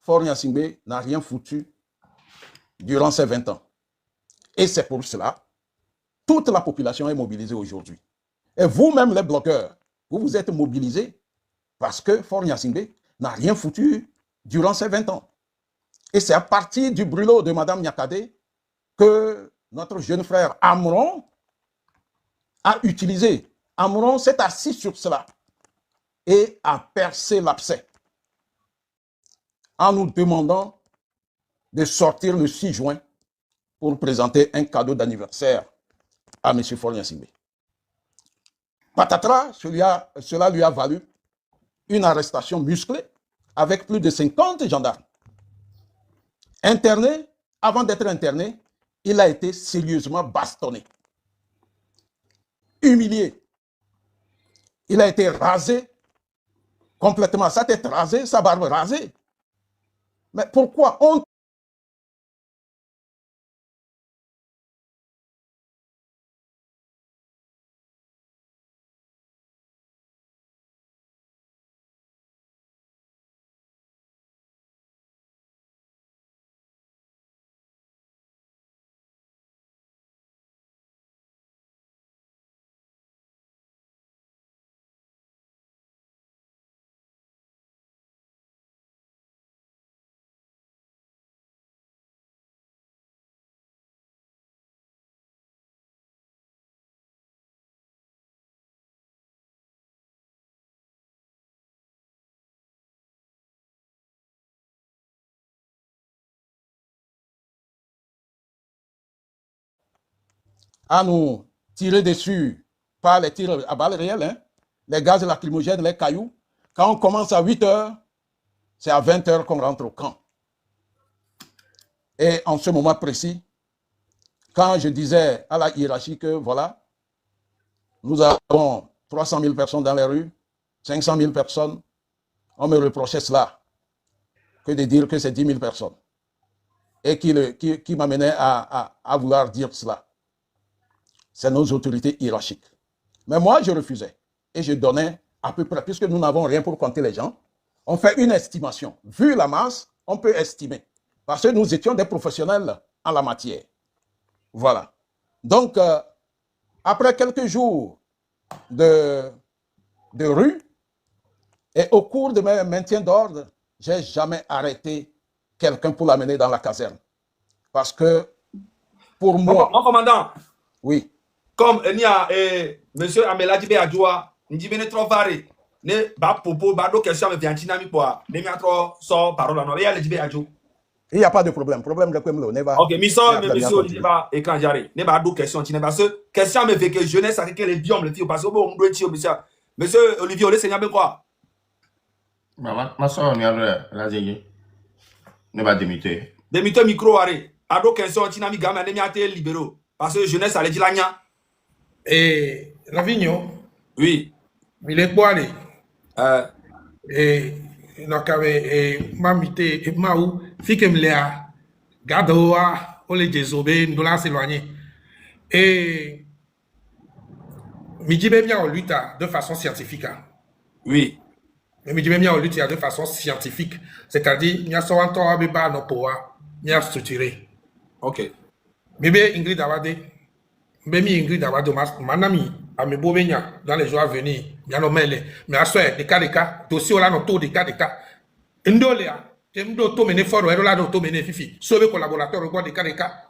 Faure Gnassingbé n'a rien foutu durant ces 20 ans. Et c'est pour cela, toute la population est mobilisée aujourd'hui. Et vous-même, les bloqueurs, vous vous êtes mobilisés parce que Faure Gnassingbé n'a rien foutu durant ces 20 ans. Et c'est à partir du brûlot de Mme Niakhaté que notre jeune frère Amron a utilisé. Amron s'est assis sur cela et a percé l'abcès en nous demandant de sortir le 6 juin pour présenter un cadeau d'anniversaire à M. Faure Gnassingbé. Patatras, cela lui a valu une arrestation musclée avec plus de 50 gendarmes. Interné, avant d'être interné, il a été sérieusement bastonné, humilié. Il a été rasé complètement, sa tête rasée, sa barbe rasée. Mais pourquoi on à nous tirer dessus par les tirs à balles réelles, hein, les gaz lacrymogènes, les cailloux. Quand on commence à 8 h, c'est à 20 h qu'on rentre au camp. Et en ce moment précis, quand je disais à la hiérarchie que voilà, nous avons 300 000 personnes dans les rues, 500 000 personnes, on me reprochait cela, que de dire que c'est 10 000 personnes. Et qui m'amenait à vouloir dire cela. C'est nos autorités hiérarchiques. Mais moi, je refusais. Et je donnais à peu près, puisque nous n'avons rien pour compter les gens, on fait une estimation. Vu la masse, on peut estimer. Parce que nous étions des professionnels en la matière. Voilà. Donc, après quelques jours de rue, et au cours de mes maintiens d'ordre, je n'ai jamais arrêté quelqu'un pour l'amener dans la caserne. Parce que, pour moi... Mon commandant. Oui. Comme il y a monsieur Ameladjibe Adjoua, Ndibene Trovaré, ne ba popo, ba do question me viantina mi poa, ne mi atro so parole no, ya Ameladjibe Adjou. Il n'y a pas de problème. Problème de quoi ne va. Ok, monsieur Olivier va écran jaré. Ne ba do question tina parce que question me fait que jeunesse avec les biomes le fille parce que bon doit ti monsieur Olivier le seigneur be quoi. Ma soeur on y la zégi. Ne ba démité. Démité micro arrêt. Ado question tina mi gamin ne mi até libéraux parce que jeunesse allait dire la nya. Et Ravigno, oui, il est boalé. Et il mamité et maou, fikem lea, gadoa, ole désobé, nous l'a s'éloigner. Et Midjibé bien en lutte de façon scientifique. Oui. Mais Midjibé bien en lutte de façon scientifique. C'est-à-dire, il y a souvent un bébé no poa, il y a structuré. Ok. Bébé Ingrid Awade. Bemi Ingrid Awado, manami, à me bobenya dans les jours à venir, il y a nos mêlés, mais à soi, des cas, dossier là, nos taux des cas, Ndolea, t'aimes to mener fort, ou là, to mener fifi, sauver collaborateur, regarde des cas.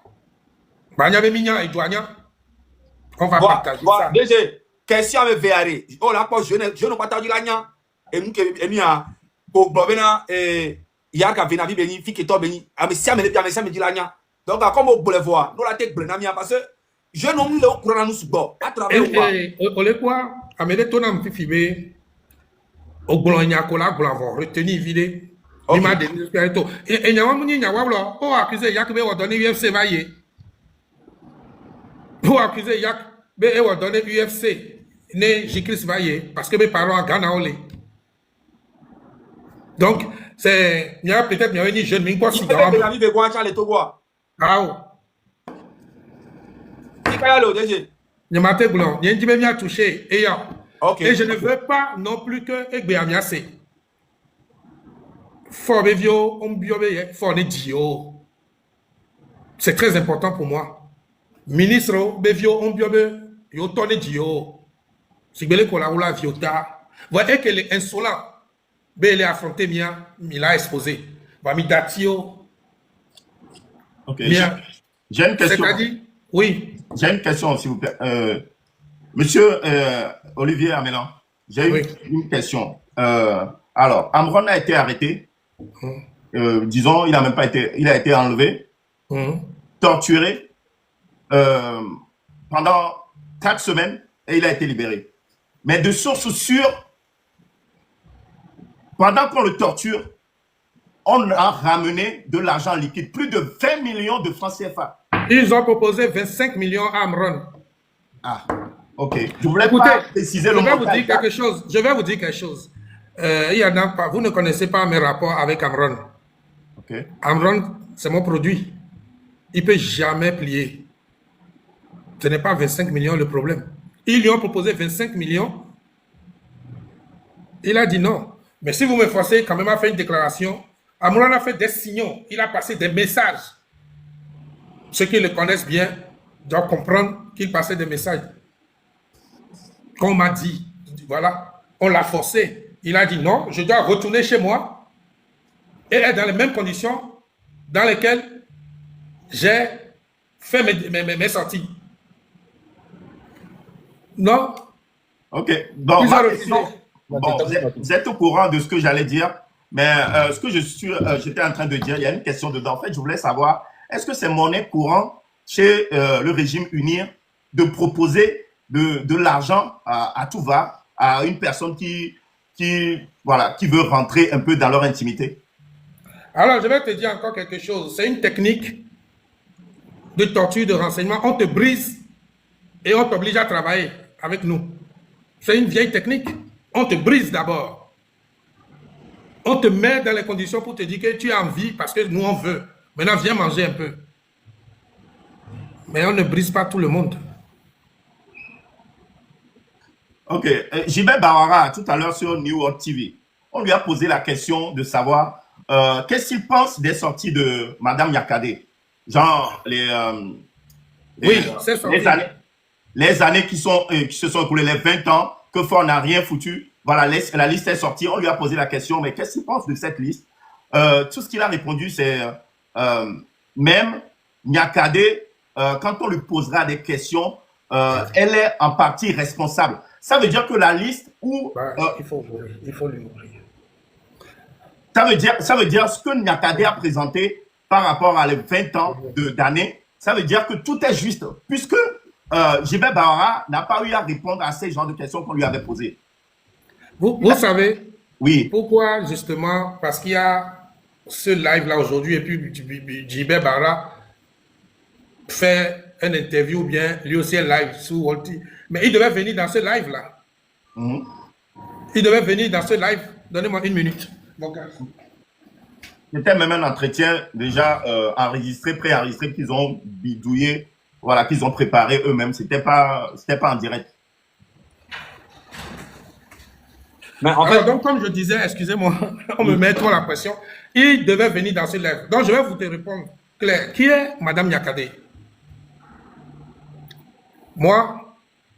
Banya Beminya et Douania, on va partager ça. Déjà, question me verré. Oh là, je ne partage la nya, et nous, et mia, pour Bobena, et Yaka Venavi Beni, Fiki Tobeni, à me siam et bien, me dit la nya. Donc, comme vous pouvez voir, nous la tête Brenamia, parce que je nomme le courant nous sous à travers quoi. Et quoi, à me détonner fifi, au Bologna, Cola, Blanc, retenir vidé. Il m'a dit, et Nyawa Mouni, Nyawa, oh, accusé Yakbe, ou donné UFC Vaillé. Oh, accusé Yakbe, ou donné UFC, né Jikris Vaillé, parce que mes parents à Ghana, olé. Donc, c'est, il y a peut-être, il y a une jeune, mais quoi, si dans la vie de Guancha, les Togo. Ah, oh. Je blanc, il y a bien touché et je ne veux pas non plus que Egbe Amiase. Fort Bevio, on biobe, fort ne dio. C'est très important pour moi. Ministre Bevio, on biobe, yo tonne dio. Si belle kola ou la viota. Voyez que les insolents, belle affronté mia, il a exposé. Va mi datio. Ok. Mia. J'ai une question. C'est-à-dire, oui. J'ai une question, s'il vous plaît. Monsieur Olivier Amélan, j'ai Oui. une question. Alors, Amron a été arrêté. Disons, il a été enlevé, torturé pendant 4 semaines et il a été libéré. Mais de source sûre, pendant qu'on le torture, on a ramené de l'argent liquide, plus de 20 millions de francs CFA. Ils ont proposé 25 millions à Amron. Ah, ok. Je voulais Écoutez, pas préciser le je vais vous montant. dire quelque chose. Je vais vous dire quelque chose. Il y en a pas. Vous ne connaissez pas mes rapports avec Amron. Ok. Amron, c'est mon produit. Il ne peut jamais plier. Ce n'est pas 25 millions le problème. Ils lui ont proposé 25 millions. Il a dit non. Mais si vous me forcez quand même à faire une déclaration, Amron a fait des signaux. Il a passé des messages. Ceux qui le connaissent bien doivent comprendre qu'il passait des messages. Qu'on m'a dit, voilà, on l'a forcé. Il a dit non, je dois retourner chez moi et être dans les mêmes conditions dans lesquelles j'ai fait mes sorties. Non. Ok. Donc, Ils ont refusé. bon, vous êtes au courant de ce que j'allais dire, mais ce que j'étais en train de dire, il y a une question dedans. En fait, je voulais savoir, est-ce que c'est monnaie courante chez le régime UNIR de proposer de l'argent à tout va à une personne qui veut rentrer un peu dans leur intimité? Alors, je vais te dire encore quelque chose. C'est une technique de torture, de renseignement. On te brise et on t'oblige à travailler avec nous. C'est une vieille technique. On te brise d'abord. On te met dans les conditions pour te dire que tu as envie parce que nous, on veut. Maintenant, viens manger un peu. Mais on ne brise pas tout le monde. Ok. Gilbert Bawara, tout à l'heure sur New World TV, on lui a posé la question de savoir qu'est-ce qu'il pense des sorties de Madame Yakade. Genre, c'est sorti. les années qui se sont écoulées, les 20 ans, que Fort n'a rien foutu. Voilà, la liste est sortie. On lui a posé la question, mais qu'est-ce qu'il pense de cette liste? Tout ce qu'il a répondu, c'est même Nyakade, quand on lui posera des questions, elle est en partie responsable. Ça veut dire que la liste où... il faut lui mourir. Ça veut dire ce que Nyakade a présenté par rapport à les 20 ans d'années, ça veut dire que tout est juste, puisque Gilbert Bawara n'a pas eu à répondre à ces genres de questions qu'on lui avait posées. Vous savez Oui. pourquoi, justement, parce qu'il y a ce live-là aujourd'hui, et puis Gilbert Bawara fait un interview ou bien lui aussi un live sur Walti. Mais il devait venir dans ce live-là. Il devait venir dans ce live. Donnez-moi 1 minute, mon gars. C'était même un entretien déjà enregistré, préenregistré, qu'ils ont bidouillé, voilà, qu'ils ont préparé eux-mêmes. C'était pas en direct. Mais en fait, Alors, donc, comme je disais, excusez-moi, on me met trop la pression. Il devait venir dans ce live. Donc, je vais vous te répondre clair. Qui est Madame Nyakade? Moi,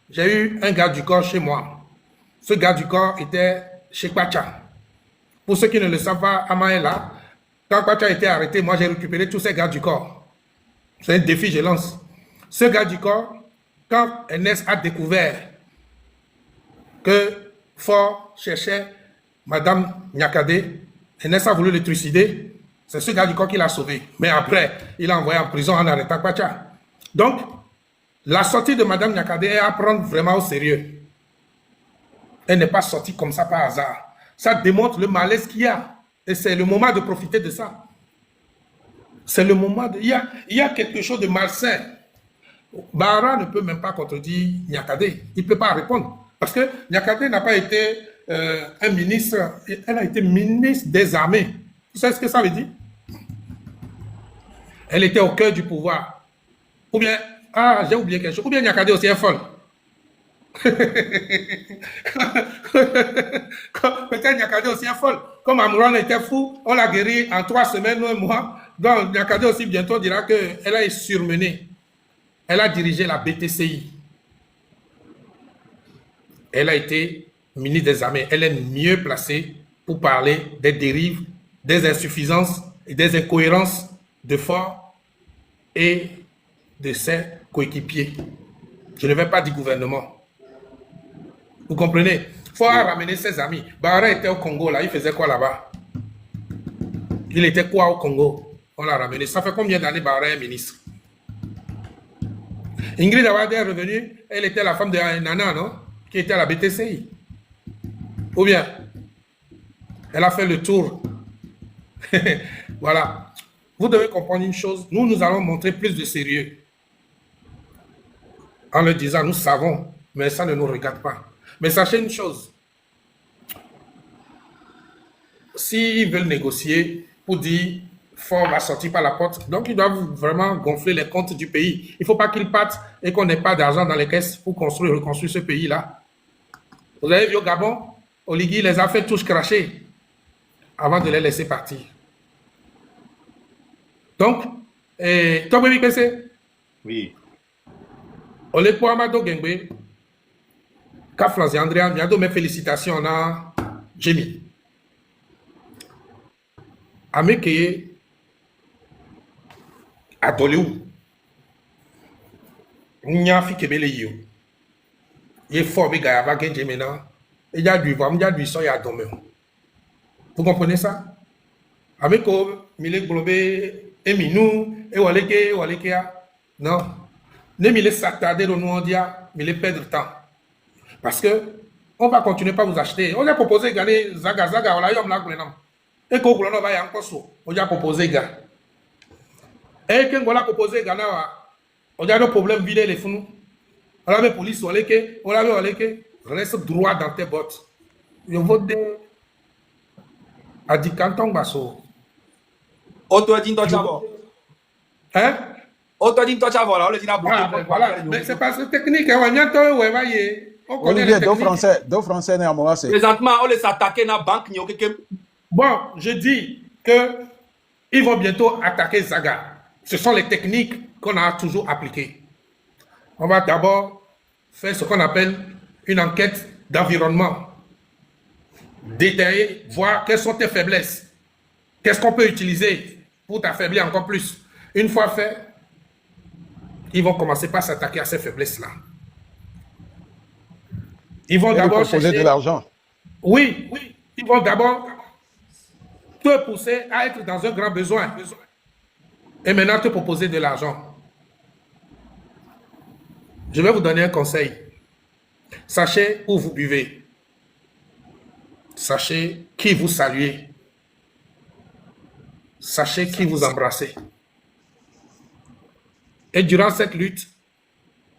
j'ai eu un garde du corps chez moi. Ce garde du corps était chez Kwacha. Pour ceux qui ne le savent pas, Amaela, quand Kwacha a été arrêté, moi j'ai récupéré tous ces gardes du corps. C'est un défi, je lance. Ce garde du corps, quand Ernest a découvert que Fort cherchait Madame Nyakade, Ernest a voulu le trucider. C'est ce garde du corps qui l'a sauvé. Mais après, il l'a envoyé en prison en arrêtant Kwacha. Donc, la sortie de Madame Nyakade est à prendre vraiment au sérieux. Elle n'est pas sortie comme ça par hasard. Ça démontre le malaise qu'il y a. Et c'est le moment de profiter de ça. C'est le moment de... Il y a quelque chose de malsain. Bawara ne peut même pas contredire Nyakade. Il ne peut pas répondre. Parce que Nyakade n'a pas été un ministre. Elle a été ministre des armées. Vous savez ce que ça veut dire? Elle était au cœur du pouvoir. Ou bien... Ah, j'ai oublié quelque chose. Ou bien Nyakade aussi est folle. Peut-être Nyakade aussi est folle. Comme Amouron était fou, on l'a guéri en 3 semaines ou un mois. Donc Nyakade aussi bientôt dira qu'elle a surmené. Elle a dirigé la BTCI. Elle a été ministre des Armées. Elle est mieux placée pour parler des dérives, des insuffisances et des incohérences de Faure et de ses coéquipiers. Je ne vais pas dire gouvernement. Vous comprenez? Faure a ramené ses amis. Bara était au Congo, là. Il faisait quoi là-bas? Il était quoi au Congo? On l'a ramené. Ça fait combien d'années Bara est ministre? Ingrid Awade est revenue. Elle était la femme de Nana, non? Qui était à la BTCI. Ou bien, elle a fait le tour. Voilà. Vous devez comprendre une chose. Nous allons montrer plus de sérieux. En le disant, nous savons, mais ça ne nous regarde pas. Mais sachez une chose. S'ils veulent négocier pour dire Faure va sortir par la porte, donc ils doivent vraiment gonfler les comptes du pays. Il ne faut pas qu'ils partent et qu'on n'ait pas d'argent dans les caisses pour construire et reconstruire ce pays-là. Vous avez vu au Gabon, Oligui les a fait tous cracher avant de les laisser partir. Donc, toi, Oui. Olepo Amado Gengbe, Kaflanzi Andrea, bientôt mes félicitations à Jimmy. Ameke Adoliou, Nyafi Kebele Yo. Il est fort, il a gagné maintenant. Il y a du vent, il y a du son, il y a dormi. Vous comprenez ça? Ameko, Mile Globe, Eminou, et Waleke, non. Ne Mile s'attarder au nom dia, Mile perdre temps. Parce que on va continuer par vous acheter. On a proposé de gagner Zaga, on a eu un blague maintenant. Et qu'on va y encore so. On a proposé gars. Et qu'on a proposé Ghana, on a un problème vider les fonds. On a la police, on reste droit dans tes bottes. Je vote de Adikanton Basso. Auto dit toi chavo. Hein? Auto dit toi chavo là, on le dit là voilà. Mais c'est pas ce technique, on connaît les techniques. Deux Français néanmoins, c'est. Présentement, on les attaquer dans la banque. Bon, je dis qu'ils vont bientôt attaquer Zaga. Ce sont les techniques qu'on a toujours appliquées. On va d'abord faire ce qu'on appelle une enquête d'environnement. Détailler, voir quelles sont tes faiblesses. Qu'est-ce qu'on peut utiliser pour t'affaiblir encore plus. Une fois fait, ils vont commencer par s'attaquer à ces faiblesses-là. Ils vont d'abord chercher de l'argent. Oui, ils vont d'abord te pousser à être dans un grand besoin. Et maintenant te proposer de l'argent. Je vais vous donner un conseil. Sachez où vous buvez. Sachez qui vous saluez. Sachez qui vous embrassez. Et durant cette lutte,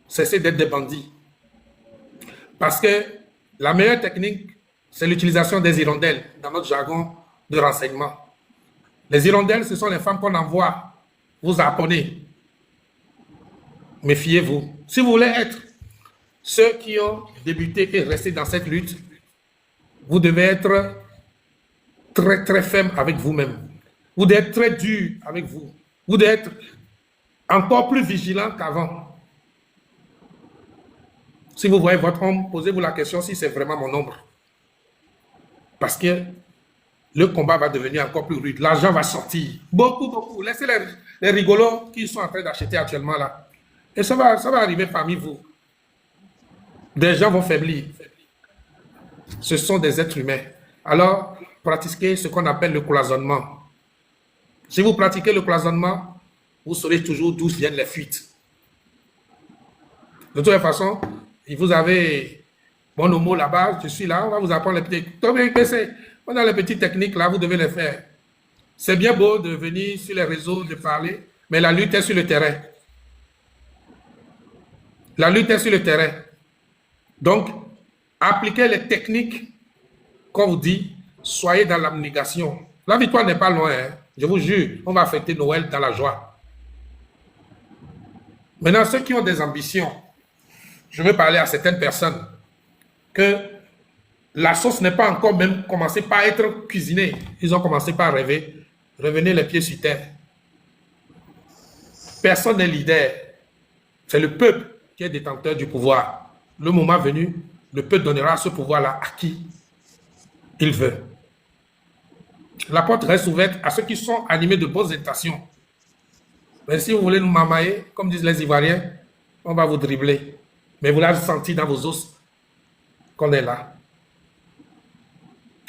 cessez d'être des bandits. Parce que la meilleure technique, c'est l'utilisation des hirondelles dans notre jargon de renseignement. Les hirondelles, ce sont les femmes qu'on envoie vous harponner. Méfiez-vous. Si vous voulez être ceux qui ont débuté et resté dans cette lutte, vous devez être très très ferme avec vous-même. Vous devez être très dur avec vous. Vous devez être encore plus vigilant qu'avant. Si vous voyez votre ombre, posez-vous la question si c'est vraiment mon ombre. Parce que le combat va devenir encore plus rude. L'argent va sortir. Beaucoup. Laissez les rigolos qui sont en train d'acheter actuellement là. Et ça va arriver parmi vous. Des gens vont faiblir. Ce sont des êtres humains. Alors, pratiquez ce qu'on appelle le cloisonnement. Si vous pratiquez le cloisonnement, vous saurez toujours d'où viennent les fuites. De toute façon, vous avez mon mot là-bas, je suis là, on va vous apprendre les petites. On a les petites techniques là, vous devez les faire. C'est bien beau de venir sur les réseaux, de parler, mais la lutte est sur le terrain. La lutte est sur le terrain. Donc, appliquez les techniques qu'on vous dit, soyez dans l'abnégation. La victoire n'est pas loin, hein. Je vous jure, on va fêter Noël dans la joie. Maintenant, ceux qui ont des ambitions, je veux parler à certaines personnes que la sauce n'est pas encore même commencé par être cuisinée. Ils ont commencé par rêver. Revenez les pieds sur terre. Personne n'est leader. C'est le peuple qui est détenteur du pouvoir. Le moment venu, le peuple donnera ce pouvoir-là à qui il veut. La porte reste ouverte à ceux qui sont animés de bonnes intentions. Mais si vous voulez nous mamailler, comme disent les Ivoiriens, on va vous dribbler. Mais vous l'avez senti dans vos os qu'on est là.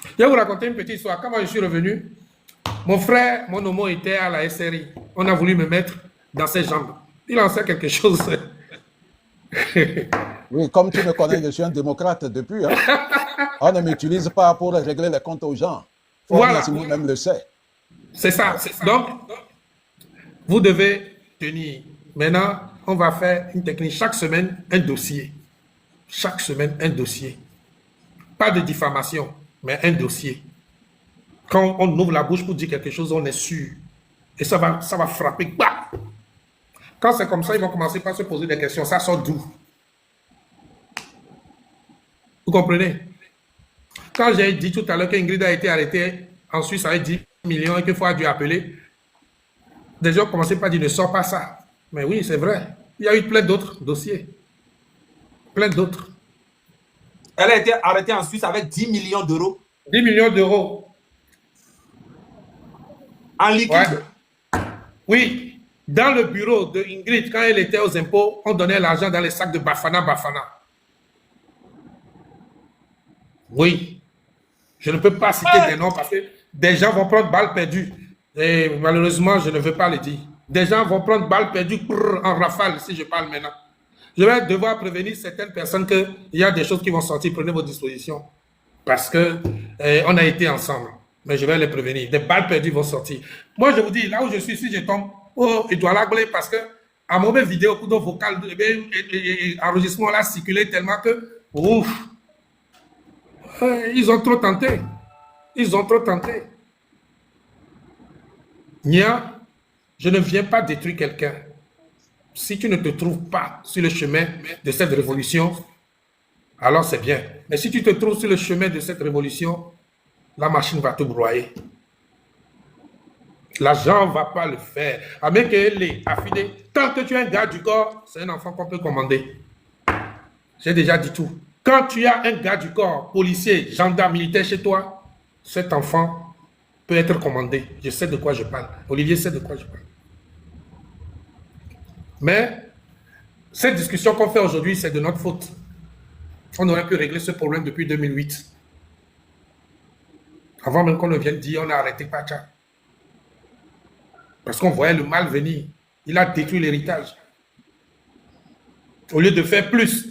Je vais vous raconter une petite histoire. Quand moi je suis revenu, mon frère, mon homo était à la SRI. On a voulu me mettre dans ses jambes. Il en sait quelque chose. Oui, comme tu me connais, je suis un démocrate depuis. Hein. On ne m'utilise pas pour régler les comptes aux gens. Voilà. Si vous-même le sait. C'est ça. Donc, vous devez tenir. Maintenant, on va faire une technique. Chaque semaine, un dossier. Chaque semaine, un dossier. Pas de diffamation, mais un dossier. Quand on ouvre la bouche pour dire quelque chose, on est sûr. Et ça va frapper. Bah! Quand c'est comme ça, ils vont commencer par se poser des questions. Ça sort d'où? Vous comprenez? Quand j'ai dit tout à l'heure qu'Ingrid a été arrêtée en Suisse avec 10 millions et qu'il faut a dû appeler, des gens commençaient par dire ne sors pas ça. Mais oui, c'est vrai. Il y a eu plein d'autres dossiers. Plein d'autres. Elle a été arrêtée en Suisse avec 10 millions d'euros. 10 millions d'euros. En liquide. Ouais. Oui. Dans le bureau de Ingrid, quand elle était aux impôts, on donnait l'argent dans les sacs de Bafana. Oui. Je ne peux pas citer des noms parce que des gens vont prendre balle perdue. Et malheureusement, je ne veux pas le dire. Des gens vont prendre balle perdue en rafale si je parle maintenant. Je vais devoir prévenir certaines personnes qu'il y a des choses qui vont sortir. Prenez vos dispositions. Parce que on a été ensemble. Mais je vais les prévenir. Des balles perdues vont sortir. Moi, je vous dis, là où je suis, si je tombe, oh, il doit l'agler parce que à mon vidéo, coup de vocal, enregistrement là circulé tellement que, ouf, ils ont trop tenté. Ils ont trop tenté. Nia, je ne viens pas détruire quelqu'un. Si tu ne te trouves pas sur le chemin de cette révolution, alors c'est bien. Mais si tu te trouves sur le chemin de cette révolution, la machine va te broyer. L'argent ne va pas le faire. Avec les affinés, tant que tu es un gars du corps, c'est un enfant qu'on peut commander. J'ai déjà dit tout. Quand tu as un gars du corps, policier, gendarme, militaire chez toi, cet enfant peut être commandé. Je sais de quoi je parle. Olivier sait de quoi je parle. Mais cette discussion qu'on fait aujourd'hui, c'est de notre faute. On aurait pu régler ce problème depuis 2008. Avant même qu'on ne vienne dire on a arrêté Pacha. Parce qu'on voyait le mal venir. Il a détruit l'héritage. Au lieu de faire plus,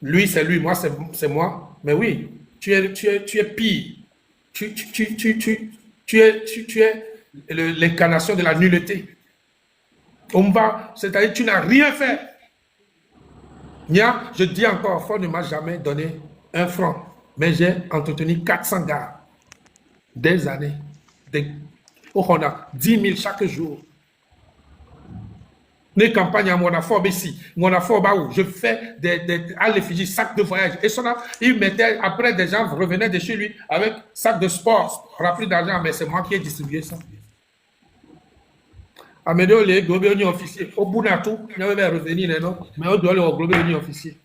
lui c'est lui, moi c'est moi. Mais oui, tu es pire. Tu es l'incarnation de la nullité. C'est-à-dire tu n'as rien fait. Nia, je dis encore, Ford ne m'a jamais donné un franc. Mais j'ai entretenu 400 gars. Des années. On a 10 000 chaque jour. Les campagnes à Monafob ici. Monafob où je fais à l'effigie, sacs de voyage. Et ça, il mettait, après des gens revenaient de chez lui avec sacs de sport, remplis d'argent, mais c'est moi qui ai distribué ça. Amédéo, les globés officiers. Au bout d'un tout, il va revenir, non? Mais on doit aller au globé officier.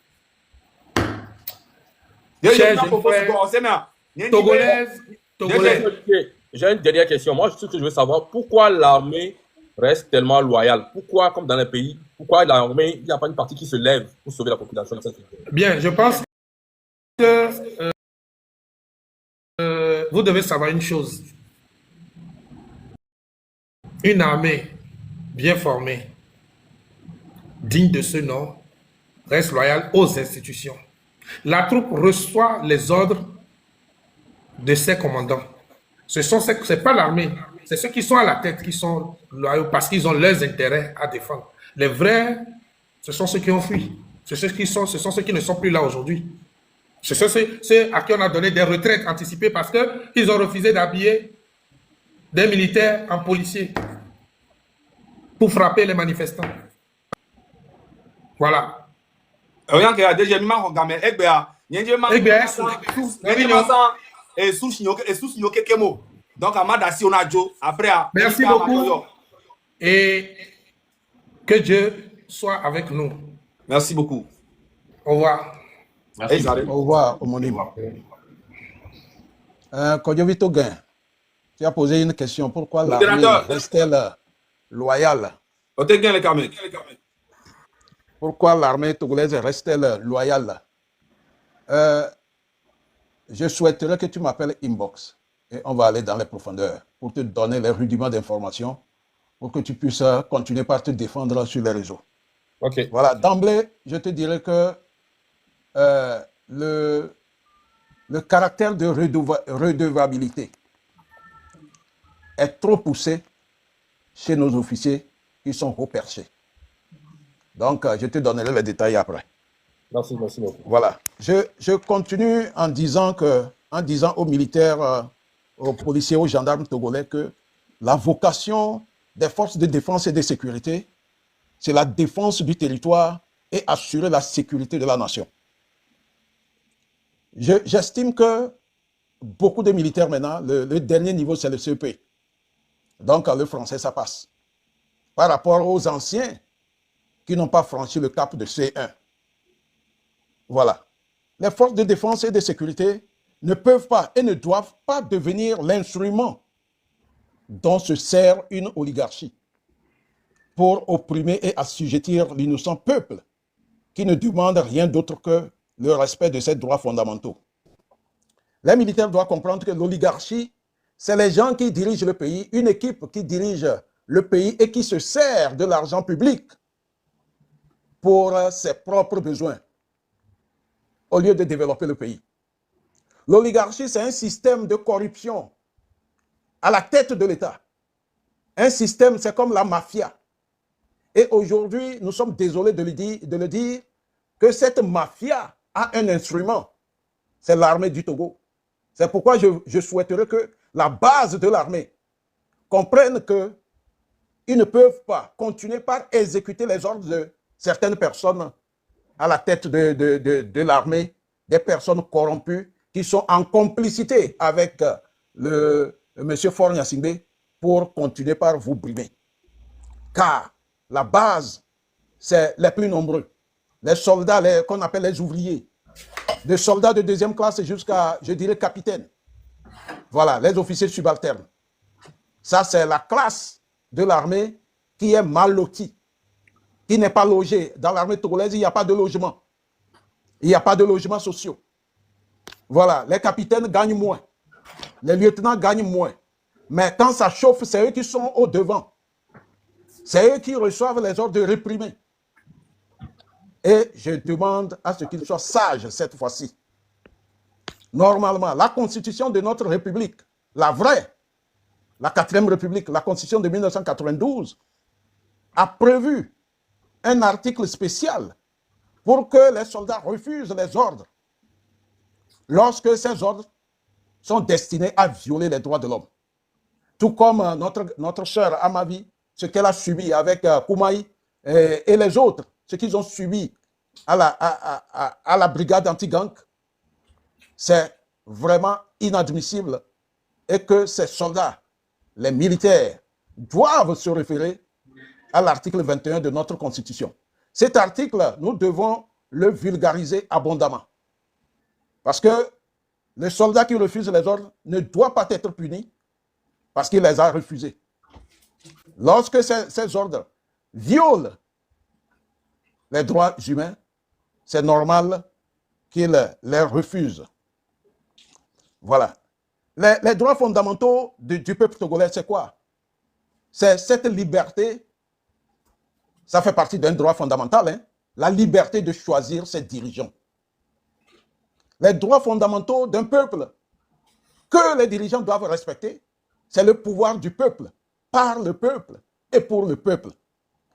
Togolaise. J'ai une dernière question. Moi, ce que je veux savoir, pourquoi l'armée reste tellement loyale? Pourquoi, comme dans les pays, pourquoi l'armée, il n'y a pas une partie qui se lève pour sauver la population? Bien, je pense que vous devez savoir une chose. Une armée bien formée, digne de ce nom, reste loyale aux institutions. La troupe reçoit les ordres de ses commandants. C'est pas l'armée, c'est ceux qui sont à la tête qui sont loyaux parce qu'ils ont leurs intérêts à défendre. Les vrais, ce sont ceux qui ont fui. Ce sont ceux qui ne sont plus là aujourd'hui. Ce sont ceux à qui on a donné des retraites anticipées parce qu'ils ont refusé d'habiller des militaires en policiers pour frapper les manifestants. Voilà. Rien que déjà mi ma regame egbe a nyenje ma nyenje ma san et sous nyoke kemo. Donc amada si on a jo après a Merci beaucoup. Et que Dieu soit avec nous. Merci beaucoup. Au revoir. Merci. Au revoir, homonyme. Kodjovito Gain, tu as posé une question. Pourquoi l'armée reste-t-elle loyale? Pourquoi l'armée togolaise reste-t-elle loyale? Je souhaiterais que tu m'appelles inbox et on va aller dans les profondeurs pour te donner les rudiments d'informations pour que tu puisses continuer par te défendre sur les réseaux. Ok. Voilà, d'emblée, je te dirais que le caractère de redevabilité est trop poussé chez nos officiers qui sont haut perchés. Donc, je te donnerai les détails après. Merci beaucoup. Voilà. Je continue en disant aux militaires, aux policiers, aux gendarmes togolais que la vocation des forces de défense et de sécurité, c'est la défense du territoire et assurer la sécurité de la nation. J'estime que beaucoup de militaires maintenant, le dernier niveau, c'est le CEP. Donc, le français, ça passe. Par rapport aux anciens qui n'ont pas franchi le cap de C1. Voilà. Les forces de défense et de sécurité ne peuvent pas et ne doivent pas devenir l'instrument dont se sert une oligarchie pour opprimer et assujettir l'innocent peuple qui ne demande rien d'autre que le respect de ses droits fondamentaux. Les militaires doivent comprendre que l'oligarchie, c'est les gens qui dirigent le pays, une équipe qui dirige le pays et qui se sert de l'argent public pour ses propres besoins, au lieu de développer le pays. L'oligarchie, c'est un système de corruption à la tête de l'État. Un système, c'est comme la mafia. Et aujourd'hui, nous sommes désolés de le dire, que cette mafia a un instrument, c'est l'armée du Togo. C'est pourquoi je souhaiterais que la base de l'armée comprenne qu'ils ne peuvent pas continuer par exécuter les ordres de certaines personnes à la tête de l'armée, des personnes corrompues qui sont en complicité avec M. Faure Gnassingbé pour continuer par vous brimer. Car la base, c'est les plus nombreux. Les soldats qu'on appelle les ouvriers, des soldats de deuxième classe jusqu'à, je dirais, capitaine. Voilà, les officiers subalternes. Ça, c'est la classe de l'armée qui est mal lotie, qui n'est pas logée. Dans l'armée togolaise, il n'y a pas de logement. Il n'y a pas de logements sociaux. Voilà, les capitaines gagnent moins. Les lieutenants gagnent moins. Mais quand ça chauffe, c'est eux qui sont au devant. C'est eux qui reçoivent les ordres de réprimer. Et je demande à ce qu'ils soient sages cette fois-ci. Normalement, la constitution de notre République, la vraie, la 4e République, la constitution de 1992, a prévu un article spécial pour que les soldats refusent les ordres lorsque ces ordres sont destinés à violer les droits de l'homme. Tout comme notre sœur Amavi, ce qu'elle a subi avec Koumaï et les autres, ce qu'ils ont subi à la brigade anti-gang, c'est vraiment inadmissible et que ces soldats, les militaires, doivent se référer à l'article 21 de notre Constitution. Cet article, nous devons le vulgariser abondamment. Parce que le soldat qui refuse les ordres ne doit pas être puni parce qu'il les a refusés. Lorsque ces ordres violent les droits humains, c'est normal qu'il les refuse. Voilà. Les droits fondamentaux du peuple togolais, c'est quoi? C'est cette liberté, ça fait partie d'un droit fondamental, hein? La liberté de choisir ses dirigeants. Les droits fondamentaux d'un peuple que les dirigeants doivent respecter, c'est le pouvoir du peuple, par le peuple et pour le peuple.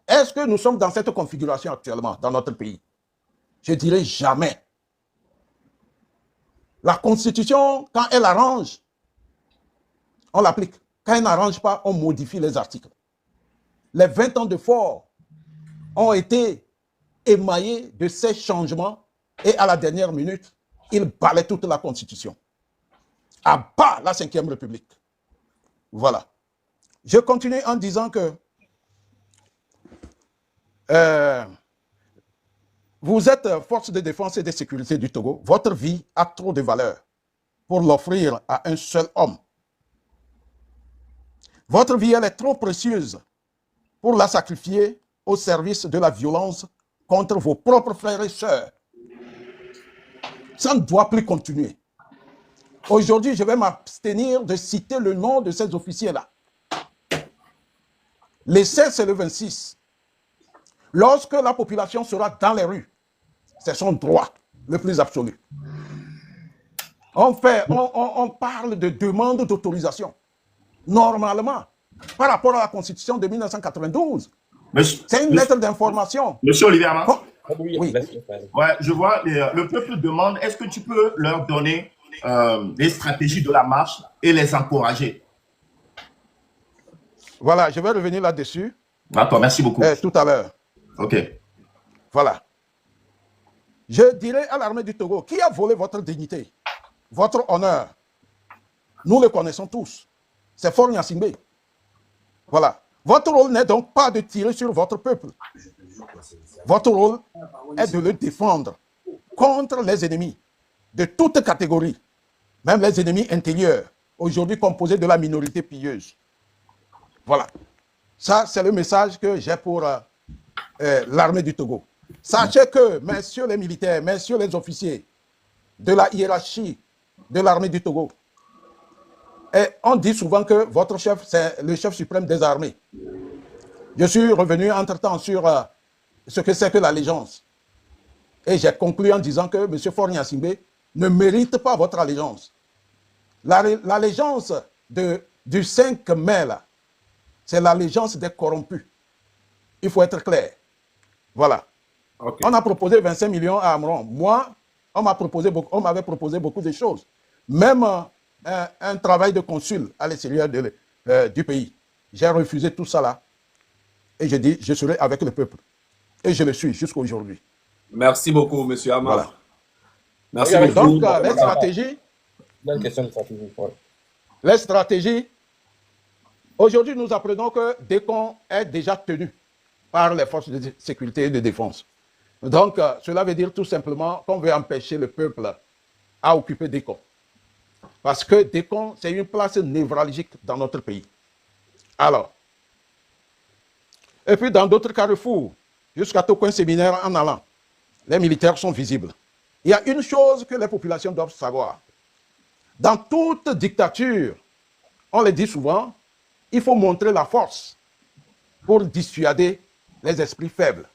Est-ce que nous sommes dans cette configuration actuellement dans notre pays? Je dirais jamais. La Constitution, quand elle arrange, on l'applique. Quand elle n'arrange pas, on modifie les articles. Les 20 ans de Faure ont été émaillé de ces changements et à la dernière minute, il balaie toute la Constitution. À bas la Ve République. Voilà. Je continue en disant que vous êtes force de défense et de sécurité du Togo. Votre vie a trop de valeur pour l'offrir à un seul homme. Votre vie, elle est trop précieuse pour la sacrifier au service de la violence contre vos propres frères et sœurs. Ça ne doit plus continuer. Aujourd'hui, je vais m'abstenir de citer le nom de ces officiers-là. Le 16 et le 26, lorsque la population sera dans les rues, c'est son droit le plus absolu. On parle de demande d'autorisation. Normalement, par rapport à la Constitution de 1992, c'est une lettre d'information. Monsieur Olivier Ama, Oui, Oui. laisse-le faire. ouais, je vois, le peuple demande, est-ce que tu peux leur donner les stratégies de la marche et les encourager? Voilà, je vais revenir là-dessus D'accord, merci beaucoup. tout à l'heure. Ok. Voilà. Je dirais à l'armée du Togo, qui a volé votre dignité, votre honneur? Nous le connaissons tous. C'est Faure Gnassingbé. Voilà. Votre rôle n'est donc pas de tirer sur votre peuple. Votre rôle est de le défendre contre les ennemis de toutes catégories, même les ennemis intérieurs, aujourd'hui composés de la minorité pilleuse. Voilà. Ça, c'est le message que j'ai pour l'armée du Togo. Sachez que, messieurs les militaires, messieurs les officiers de la hiérarchie de l'armée du Togo, et on dit souvent que votre chef, c'est le chef suprême des armées. Je suis revenu entre-temps sur ce que c'est que l'allégeance. Et j'ai conclu en disant que M. Faure Gnassingbé ne mérite pas votre allégeance. L'allégeance du 5 mai, là, c'est l'allégeance des corrompus. Il faut être clair. Voilà. Ok. On a proposé 25 millions à Amron. Moi, on m'avait proposé beaucoup de choses. Même un travail de consul à l'extérieur du pays. J'ai refusé tout ça là. Et j'ai dit, je serai avec le peuple. Et je le suis jusqu'à aujourd'hui. Merci beaucoup, monsieur Ama. Voilà. Merci Oui, beaucoup. Donc, les stratégies, Il y a une question de stratégie. Ouais. les stratégies, aujourd'hui, nous apprenons que Décon est déjà tenu par les forces de sécurité et de défense. Donc, cela veut dire tout simplement qu'on veut empêcher le peuple à occuper Décon. Parce que Décon, c'est une place névralgique dans notre pays. Alors, et puis dans d'autres carrefours, jusqu'à Tokoin séminaire en allant, les militaires sont visibles. Il y a une chose que les populations doivent savoir. Dans toute dictature, on le dit souvent, il faut montrer la force pour dissuader les esprits faibles.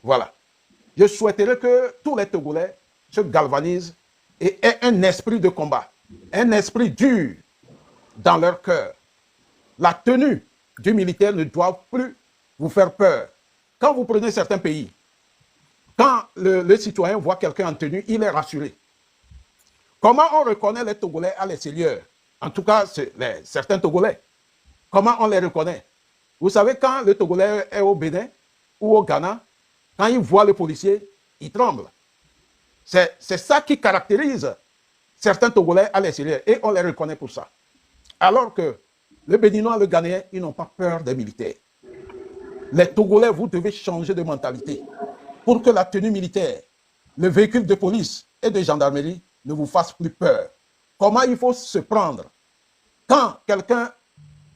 Voilà. Je souhaiterais que tous les Togolais se galvanisent et aient un esprit de combat, un esprit dur dans leur cœur. La tenue du militaire ne doit plus vous faire peur. Quand vous prenez certains pays, quand le citoyen voit quelqu'un en tenue, il est rassuré. Comment on reconnaît les Togolais à l'extérieur? En tout cas, certains Togolais. Comment on les reconnaît? Vous savez, quand le Togolais est au Bénin ou au Ghana, quand il voit le policier, il tremble. C'est ça qui caractérise certains Togolais à l'extérieur et on les reconnaît pour ça. Alors que le Béninois, le Ghanéen, ils n'ont pas peur des militaires. Les Togolais, vous devez changer de mentalité pour que la tenue militaire, le véhicule de police et de gendarmerie ne vous fasse plus peur. Comment il faut se prendre quand quelqu'un,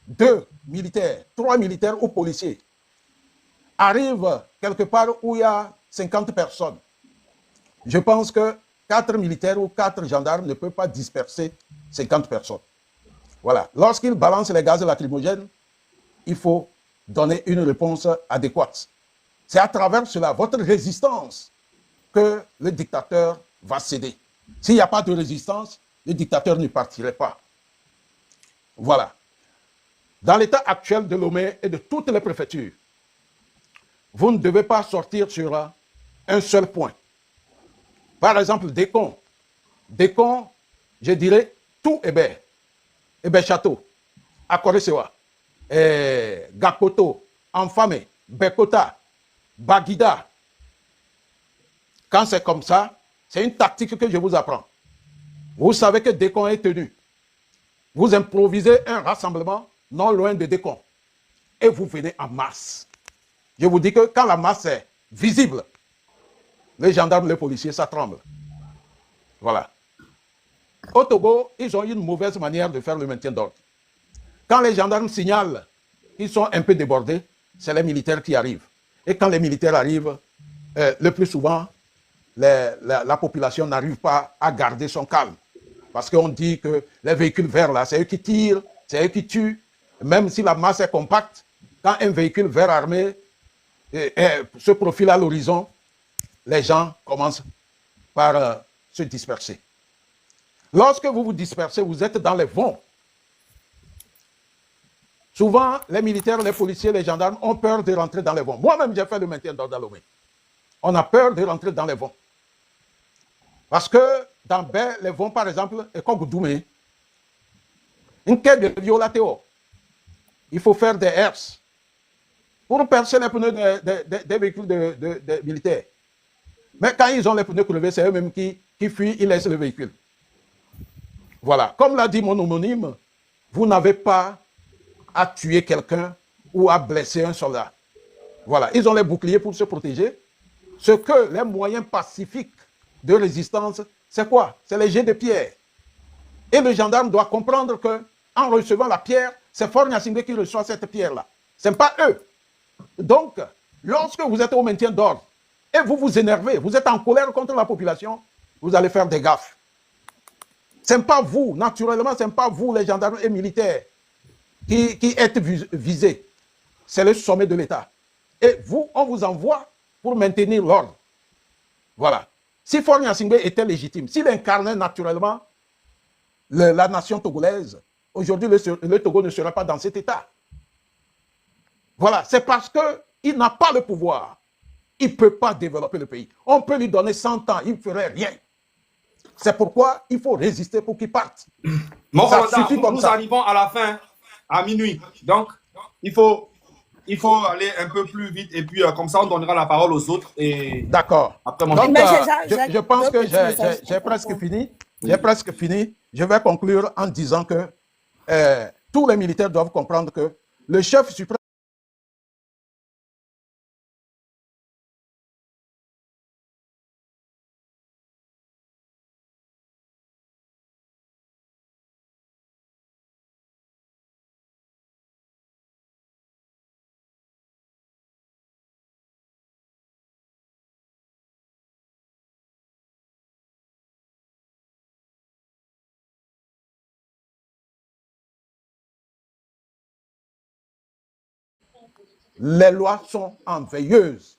2 militaires, 3 militaires ou policiers arrive quelque part où il y a 50 personnes. Je pense que 4 militaires ou 4 gendarmes ne peuvent pas disperser 50 personnes. Voilà. Lorsqu'ils balancent les gaz lacrymogènes, il faut donner une réponse adéquate. C'est à travers cela, votre résistance, que le dictateur va céder. S'il n'y a pas de résistance, le dictateur ne partirait pas. Voilà. Dans l'état actuel de Lomé et de toutes les préfectures, vous ne devez pas sortir sur un seul point. Par exemple, Décon. Décon, je dirais, tout Hébert. Hébert Château, Akoresewa, Gakoto, Enfame, Bekota, Bagida, Quand c'est comme ça, c'est une tactique que je vous apprends. Vous savez que Décon est tenu. Vous improvisez un rassemblement non loin de Décon. Et vous venez en masse. Je vous dis que quand la masse est visible, les gendarmes, les policiers, ça tremble. Voilà. Au Togo, ils ont une mauvaise manière de faire le maintien d'ordre. Quand les gendarmes signalent qu'ils sont un peu débordés, c'est les militaires qui arrivent. Et quand les militaires arrivent, le plus souvent, la population n'arrive pas à garder son calme. Parce qu'on dit que les véhicules verts, là, c'est eux qui tirent, c'est eux qui tuent. Même si la masse est compacte, quand un véhicule vert armé se profile à l'horizon, les gens commencent par se disperser. Lorsque vous vous dispersez, vous êtes dans les vents. Souvent, les militaires, les policiers, les gendarmes ont peur de rentrer dans les vents. Moi-même, j'ai fait le maintien d'ordre à Lomé. On a peur de rentrer dans les vents. Parce que dans les vents, par exemple, et comme Goudoumé, une quête de violateo, il faut faire des herses pour percer les pneus des véhicules de militaires. Mais quand ils ont les pneus crevés, c'est eux-mêmes qui fuient, ils laissent le véhicule. Voilà. Comme l'a dit mon homonyme, vous n'avez pas à tuer quelqu'un ou à blesser un soldat. Voilà. Ils ont les boucliers pour se protéger. Ce que les moyens pacifiques de résistance, c'est quoi? C'est les jets de pierre. Et le gendarme doit comprendre que en recevant la pierre, c'est Faure Gnassingbé qui reçoit cette pierre-là. Ce n'est pas eux. Donc, lorsque vous êtes au maintien d'ordre et vous vous énervez, vous êtes en colère contre la population, vous allez faire des gaffes. Ce n'est pas vous, naturellement, ce n'est pas vous, les gendarmes et militaires, qui êtes visés. C'est le sommet de l'État. Et vous, on vous envoie pour maintenir l'ordre. Voilà. Si Faure Gnassingbé était légitime, s'il incarnait naturellement la nation togolaise, aujourd'hui, le Togo ne serait pas dans cet état. Voilà, c'est parce qu'il n'a pas le pouvoir. Il ne peut pas développer le pays. On peut lui donner 100 ans, il ne ferait rien. C'est pourquoi il faut résister pour qu'il parte. Mon Ça commandant, suffit comme nous ça. arrivons à la fin, à minuit. Donc, il faut aller un peu plus vite et puis comme ça, on donnera la parole aux autres. Et D'accord. après mon Donc, Mais je pense que deux petits messages j'ai presque importants. fini. J'ai presque fini. Je vais conclure en disant que tous les militaires doivent comprendre que le chef suprême les lois sont en veilleuse.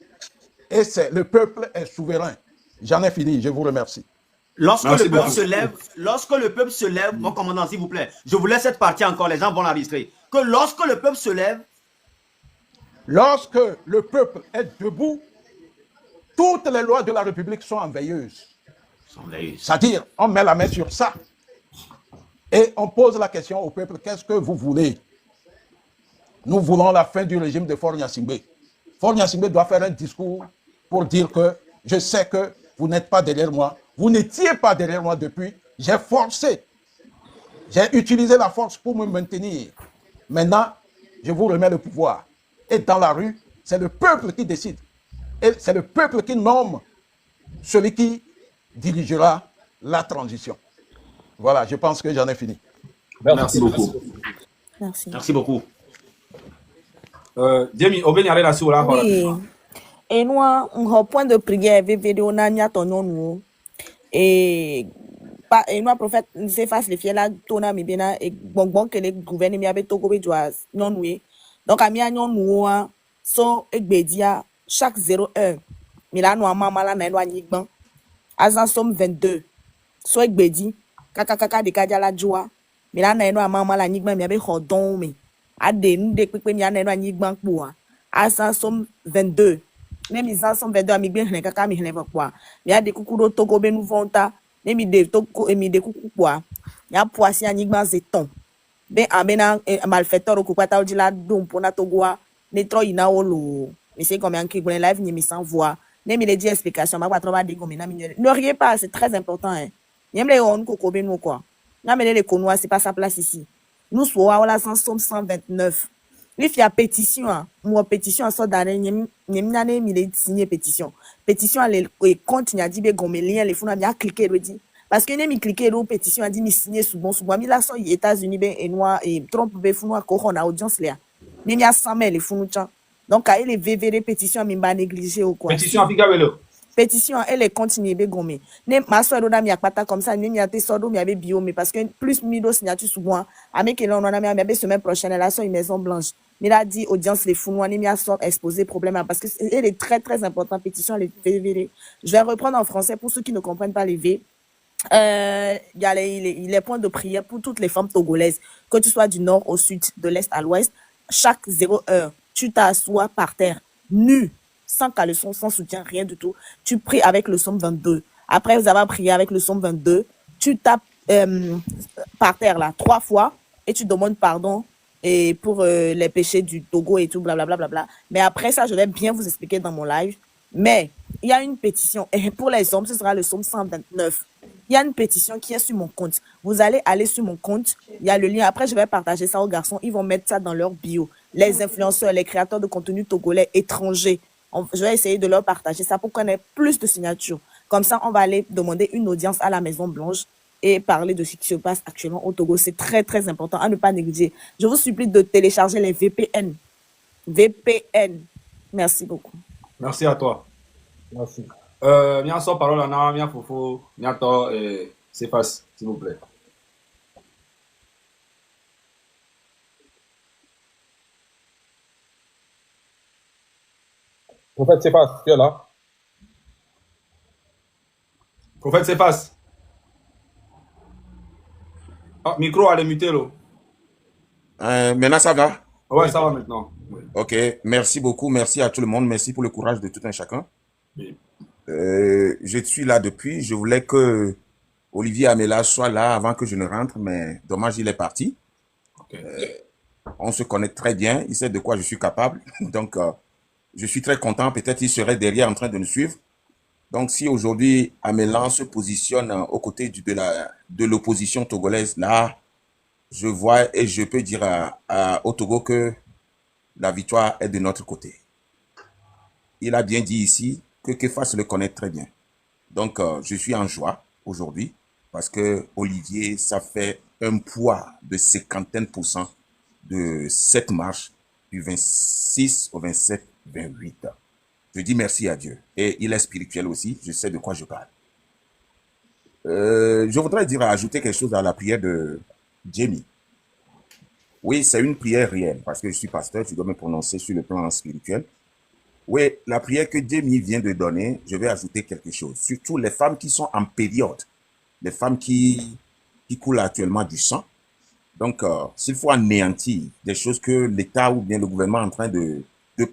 Et le peuple est souverain. J'en ai fini, je vous remercie. Lorsque Merci le peuple beaucoup. se lève, mon commandant, s'il vous plaît, je vous laisse cette partie encore, les gens vont l'enregistrer. Que lorsque le peuple se lève, Lorsque le peuple est debout, toutes les lois de la République sont en veilleuse. C'est-à-dire, on met la main sur ça et on pose la question au peuple, qu'est-ce que vous voulez? Nous voulons la fin du régime de Faure Gnassingbé. Faure Gnassingbé doit faire un discours pour dire que je sais que vous n'êtes pas derrière moi. Vous n'étiez pas derrière moi depuis. J'ai forcé. J'ai utilisé la force pour me maintenir. Maintenant, je vous remets le pouvoir. Et dans la rue, c'est le peuple qui décide. Et c'est le peuple qui nomme celui qui dirigera la transition. Voilà, je pense que j'en ai fini. Merci beaucoup. Merci. merci beaucoup. Demi, Obenyare la sur la Oui. Et nous, on a un point de prière, VVD, on a ton nom. Et nous, prophète, c'est face les fiers là, tona, mais bien, et bon, que les gouvernements avaient Togo, non, oui. Donc, à mi agnon nous, so, et bédia, chaque 01. Mais là, nous, à maman, là, n'a pas Azan somme 22. So, et bédi, kaka, de kadia la joie. Mais là, n'a pas maman, la nigma, mais avec hodon, mais. Ade, nous, de quick, mais n'a pas nigma, pour. Azan somme 22. Même ils en sont 22 amigos, mais kaka, mais n'a pas quoi. Mais a des coucou Togo, ben nous vont Nemi de Togo, emi de coucou quoi. Ya poissi anigma zeton. Ben amena malfaiteur au kupata di la dom pour na Togoa. Ne tro ina olo. Mais c'est comme un qui live ni mi sans voix. Même il a dit explication, ne riez pas, c'est très important. Hein. C'est pas sa place ici. Nous sommes à la 129. Il y a pétition, moi pétition en sorte d'année, il est signé pétition. Pétition, elle continue à dire, lien, les fonds, il a cliqué, il dit. Parce que il cliqué, la pétition a dit, il signé sous bon, il a sorti les États-Unis, et noir, et Trump, il a corona audience, là. Il y a 100 000, les fonds, donc, il est VVD pétition, il m'a négligé ou quoi. Pétition, Pétition, elle est continue, gomé. Ne ma soeur d'oda mi akpata comme ça, ni mi ate sordo mi abe bio, mais parce que plus mido signature sous moi, avec elle on a mi abe semaine prochaine, elle a son une maison blanche. Mais a dit audience les fous, ni mi a sort exposé problème parce que elle est très très important pétition les VVD. Je vais reprendre en français pour ceux qui ne comprennent pas les V. Il y a les points de prière pour toutes les femmes togolaises, que tu sois du nord au sud, de l'est à l'ouest. Chaque 0 heure, tu t'assois par terre, nu, sans caleçon, sans soutien, rien du tout. Tu pries avec le psaume 22. Après vous avez prié avec le psaume 22, tu tapes par terre là 3 fois et tu demandes pardon et pour les péchés du Togo et tout, blablabla. Bla, bla, bla. Mais après ça, je vais bien vous expliquer dans mon live. Mais il y a une pétition et pour les hommes, ce sera le psaume 129. Il y a une pétition qui est sur mon compte. Vous allez aller sur mon compte. Il y a le lien. Après, je vais partager ça aux garçons. Ils vont mettre ça dans leur bio. Les influenceurs, les créateurs de contenu togolais étrangers. Je vais essayer de leur partager ça pour qu'on ait plus de signatures. Comme ça, on va aller demander une audience à la Maison Blanche et parler de ce qui se passe actuellement au Togo. C'est très, très important à ne pas négliger. Je vous supplie de télécharger les VPN. VPN. Merci beaucoup. Merci à toi. Merci. Bien sûr, parole en bien Fofo, bientôt, c'est passe, s'il vous plaît. Prophète Cephas, tu es là? Prophète, c'est passe. Ah, micro, allez muter, là. Maintenant, ça va? Ouais, ça va maintenant. Oui. Ok, merci beaucoup. Merci à tout le monde. Merci pour le courage de tout un chacun. Oui. Je suis là depuis. Je voulais que Olivier Amela soit là avant que je ne rentre, mais dommage, il est parti. Okay. On se connaît très bien. Il sait de quoi je suis capable. Donc, je suis très content. Peut-être il serait derrière en train de nous suivre. Donc, si aujourd'hui Amela se positionne aux côtés de l'opposition togolaise, là, je vois et je peux dire au Togo que la victoire est de notre côté. Il a bien dit ici que Cephas le connaît très bien. Donc, je suis en joie aujourd'hui parce que Olivier, ça fait un poids de 50% de cette marche du 26 au 27, 28. Je dis merci à Dieu. Et il est spirituel aussi. Je sais de quoi je parle. Je voudrais ajouter quelque chose à la prière de Jamie. Oui, c'est une prière réelle parce que je suis pasteur. Je dois me prononcer sur le plan spirituel. Oui, la prière que Jamie vient de donner, je vais ajouter quelque chose. Surtout les femmes qui sont en période, les femmes qui coulent actuellement du sang. Donc, s'il faut anéantir des choses que l'État ou bien le gouvernement est en train de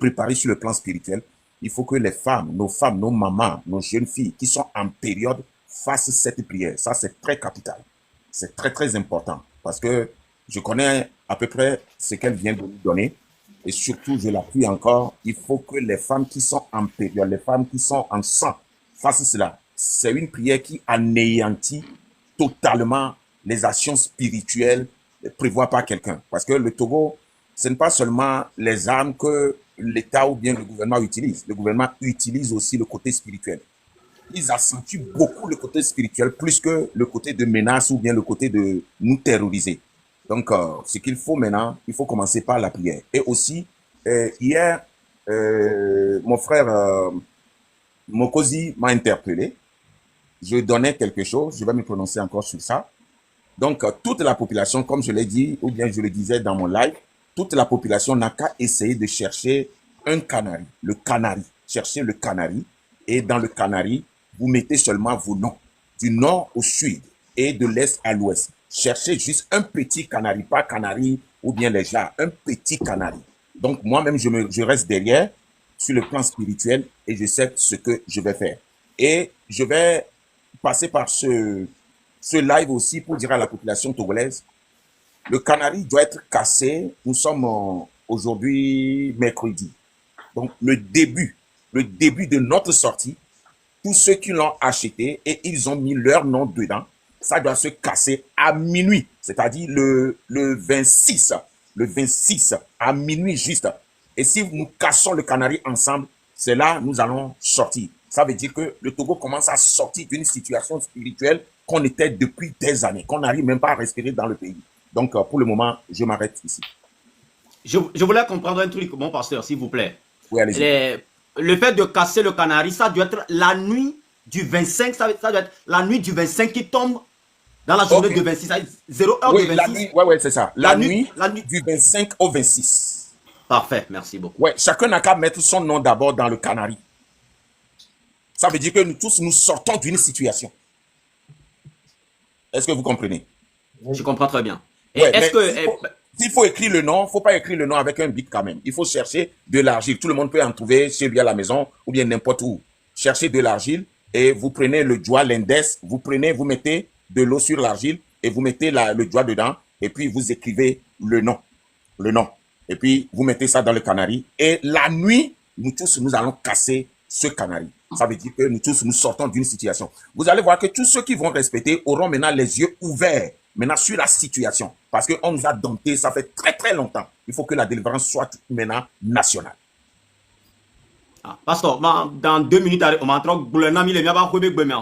préparer sur le plan spirituel, il faut que les femmes, nos mamans, nos jeunes filles qui sont en période fassent cette prière. Ça, c'est très capital. C'est très, très important parce que je connais à peu près ce qu'elle vient de nous donner. Et surtout, je l'appuie encore, il faut que les femmes qui sont en période, les femmes qui sont en sang, fassent cela. C'est une prière qui anéantit totalement les actions spirituelles prévues par quelqu'un. Parce que le Togo, ce n'est pas seulement les armes que l'État ou bien le gouvernement utilise. Le gouvernement utilise aussi le côté spirituel. Ils accentuent beaucoup le côté spirituel plus que le côté de menace ou bien le côté de nous terroriser. Donc, ce qu'il faut maintenant, il faut commencer par la prière. Et aussi, hier, mon frère Mokosi m'a interpellé. Je donnais quelque chose, je vais me prononcer encore sur ça. Donc, toute la population, comme je l'ai dit, ou bien je le disais dans mon live, toute la population n'a qu'à essayer de chercher un canari, le canari. Cherchez le canari. Et dans le canari, vous mettez seulement vos noms, du nord au sud et de l'est à l'ouest. Cherchez juste un petit canari, pas canari ou bien les gens, un petit canari. Donc moi-même, je reste derrière sur le plan spirituel et je sais ce que je vais faire. Et je vais passer par ce live aussi pour dire à la population togolaise, le canari doit être cassé. Nous sommes aujourd'hui mercredi. Donc le début le début de notre sortie, tous ceux qui l'ont acheté et ils ont mis leur nom dedans, ça doit se casser à minuit, c'est-à-dire le 26 à minuit juste. Et si nous cassons le Canari ensemble, c'est là nous allons sortir. Ça veut dire que le Togo commence à sortir d'une situation spirituelle qu'on était depuis des années, qu'on n'arrive même pas à respirer dans le pays. Donc, pour le moment, je m'arrête ici. Je voulais comprendre un truc, mon pasteur, s'il vous plaît. Oui, allez-y. Le fait de casser le Canari, ça doit être la nuit du 25, ça doit être la nuit du 25 qui tombe dans la journée de 26, 0 heure oui, de 26. Oui, c'est ça. La nuit du 25 au 26. Parfait, merci beaucoup. Ouais, chacun n'a qu'à mettre son nom d'abord dans le Canari. Ça veut dire que nous tous, nous sortons d'une situation. Est-ce que vous comprenez? Je comprends très bien. Et Ouais, est-ce que... s'il faut écrire le nom, il ne faut pas écrire le nom avec un bit quand même. Il faut chercher de l'argile. Tout le monde peut en trouver chez lui à la maison ou bien n'importe où. Cherchez de l'argile et vous prenez le doigt, l'index, vous mettez de l'eau sur l'argile et vous mettez le doigt dedans et puis vous écrivez le nom. Et puis vous mettez ça dans le Canari et la nuit, nous tous, nous allons casser ce Canari. Ça veut dire que nous tous, nous sortons d'une situation. Vous allez voir que tous ceux qui vont respecter auront maintenant les yeux ouverts maintenant sur la situation. Parce qu'on nous a domptés, ça fait très très longtemps. Il faut que la délivrance soit maintenant nationale. Pasteur, dans 2 minutes, on va entrer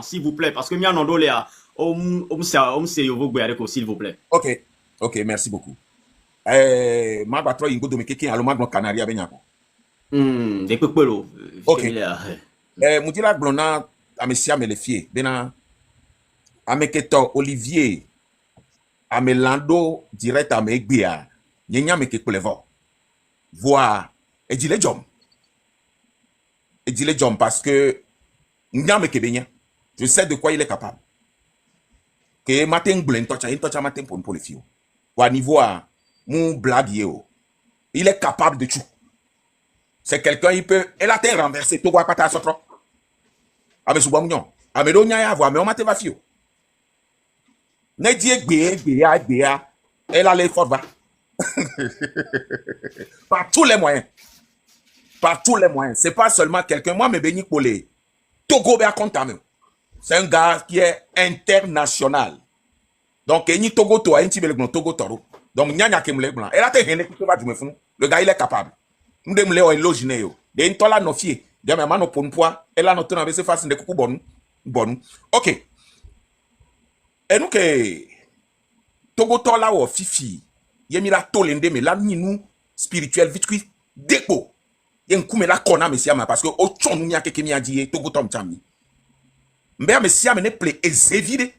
s'il vous plaît. Parce que nous avons s'il vous plaît. Ok, merci beaucoup. Ok. Moudila Blona, Amesia Melefie, Bena, Ameketo Olivier, Amelando, direct à Megbia, Yenya Meke Plevo. Voir, et dis les jom. Parce que, Nyame Kebenya, je sais de quoi il est capable. Que matin blen tocha matin pour les filles. Ou à niveau à mon blague, il est capable de tout. C'est quelqu'un, il peut, elle a été renversée, tout va pas ta sotro. Ame suba mignon. Ame do nya ya vo, ame o mate va fio. Ne di egbe ya, elle a les forts va. Par tous les moyens. C'est pas seulement quelqu'un, moi, me béni pour les Togo be compte. C'est un gars qui est international. Donc, il Togo to, il tibele Togo toro. Donc, nyanya kemle blanc. Elle a été hene qui va du me fou. Le gars, il est capable. Nous devons le loginer yo. De intola no fie. De me mano pon poa. Elle a notre navesse face de coucou bon. Ok. Et nous que Togo tola o fifi. Yemi la tolende me la ni nous spirituel vite qui déco. Yen kume la kona mesiama parce que o chon nous nya keke mi a dit Togo tom chami. Mbe mesiama ne ple Ezevi.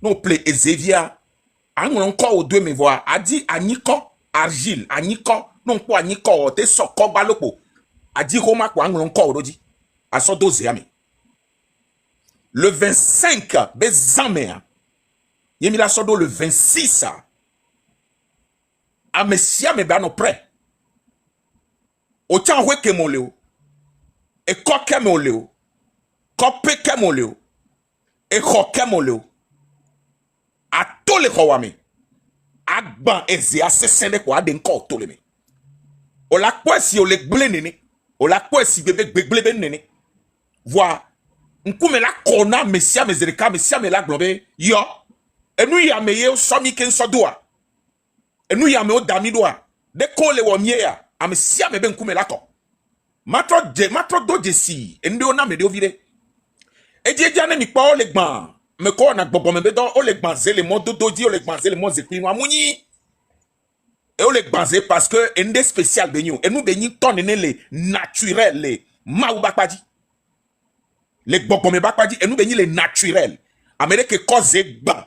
Non ple Ezevia. An encore au deux me voir. A dit aniko argile, aniko non kwa aniko te soko balopo. A dit Roma kwa an encore rodi. A so doze ame. Le 25 bezame. Yemi la sodo le 26. A mesia me ba no prêt. O chan we ke mo leo. E ko ke mo leo. Ko pe ke mo leo. E ko ke mo leo. A tole ko wame. Agban eze asesende ko aden ko tole me. O la kwesi o le gble nene. O la kwesi bebe gble nene. Vois nkume la kona mesia mezerika mesia me la globe yo. Enu ya meye o somi ken sodoa. Enu ya me o damidoa. De ko le wo mie ya. Amesia me be nkume la ko. Matro do jesi. Ende ona me de ovire. E die diane mi pa o le gban. Me ko na gbogbo me be don o le gbanze le mo dodo di o le gbanze le mo zekinu amuni. Et on le gbanze parce que ende spécial be ñu. Et nous be ñu ton ne le naturel le ma ou bakpadi. Le gbogbo me bakpadi et nous be ñu le naturel. Amerique cause gban.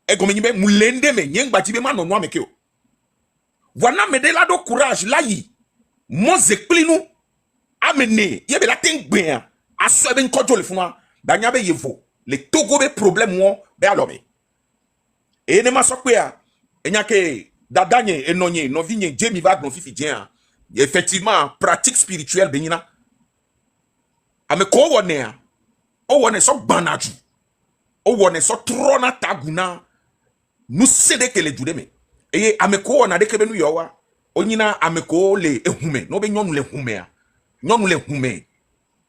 E go me ñu be mulende me ñeng bati be ma no no ameke o. Voilà me de la do courage la yi. Mo zekplinu amene ye be la ten gben. Aso be nkojo le funa. Danya be yevo. Le Togo be problème won be alome. E ne ma sokwe a enya ke dadanye enonye no vinye Jamie va no fifi dien. Effectivement pratique spirituelle benina. Ame ko wone a. O wone so banaju. O wone so trona taguna. Nous cede que les jude me. Et ame ko wona de ke benu yo wa. Onyina ameko le ehume. No be nyonu le hume a. Nyonu le hume.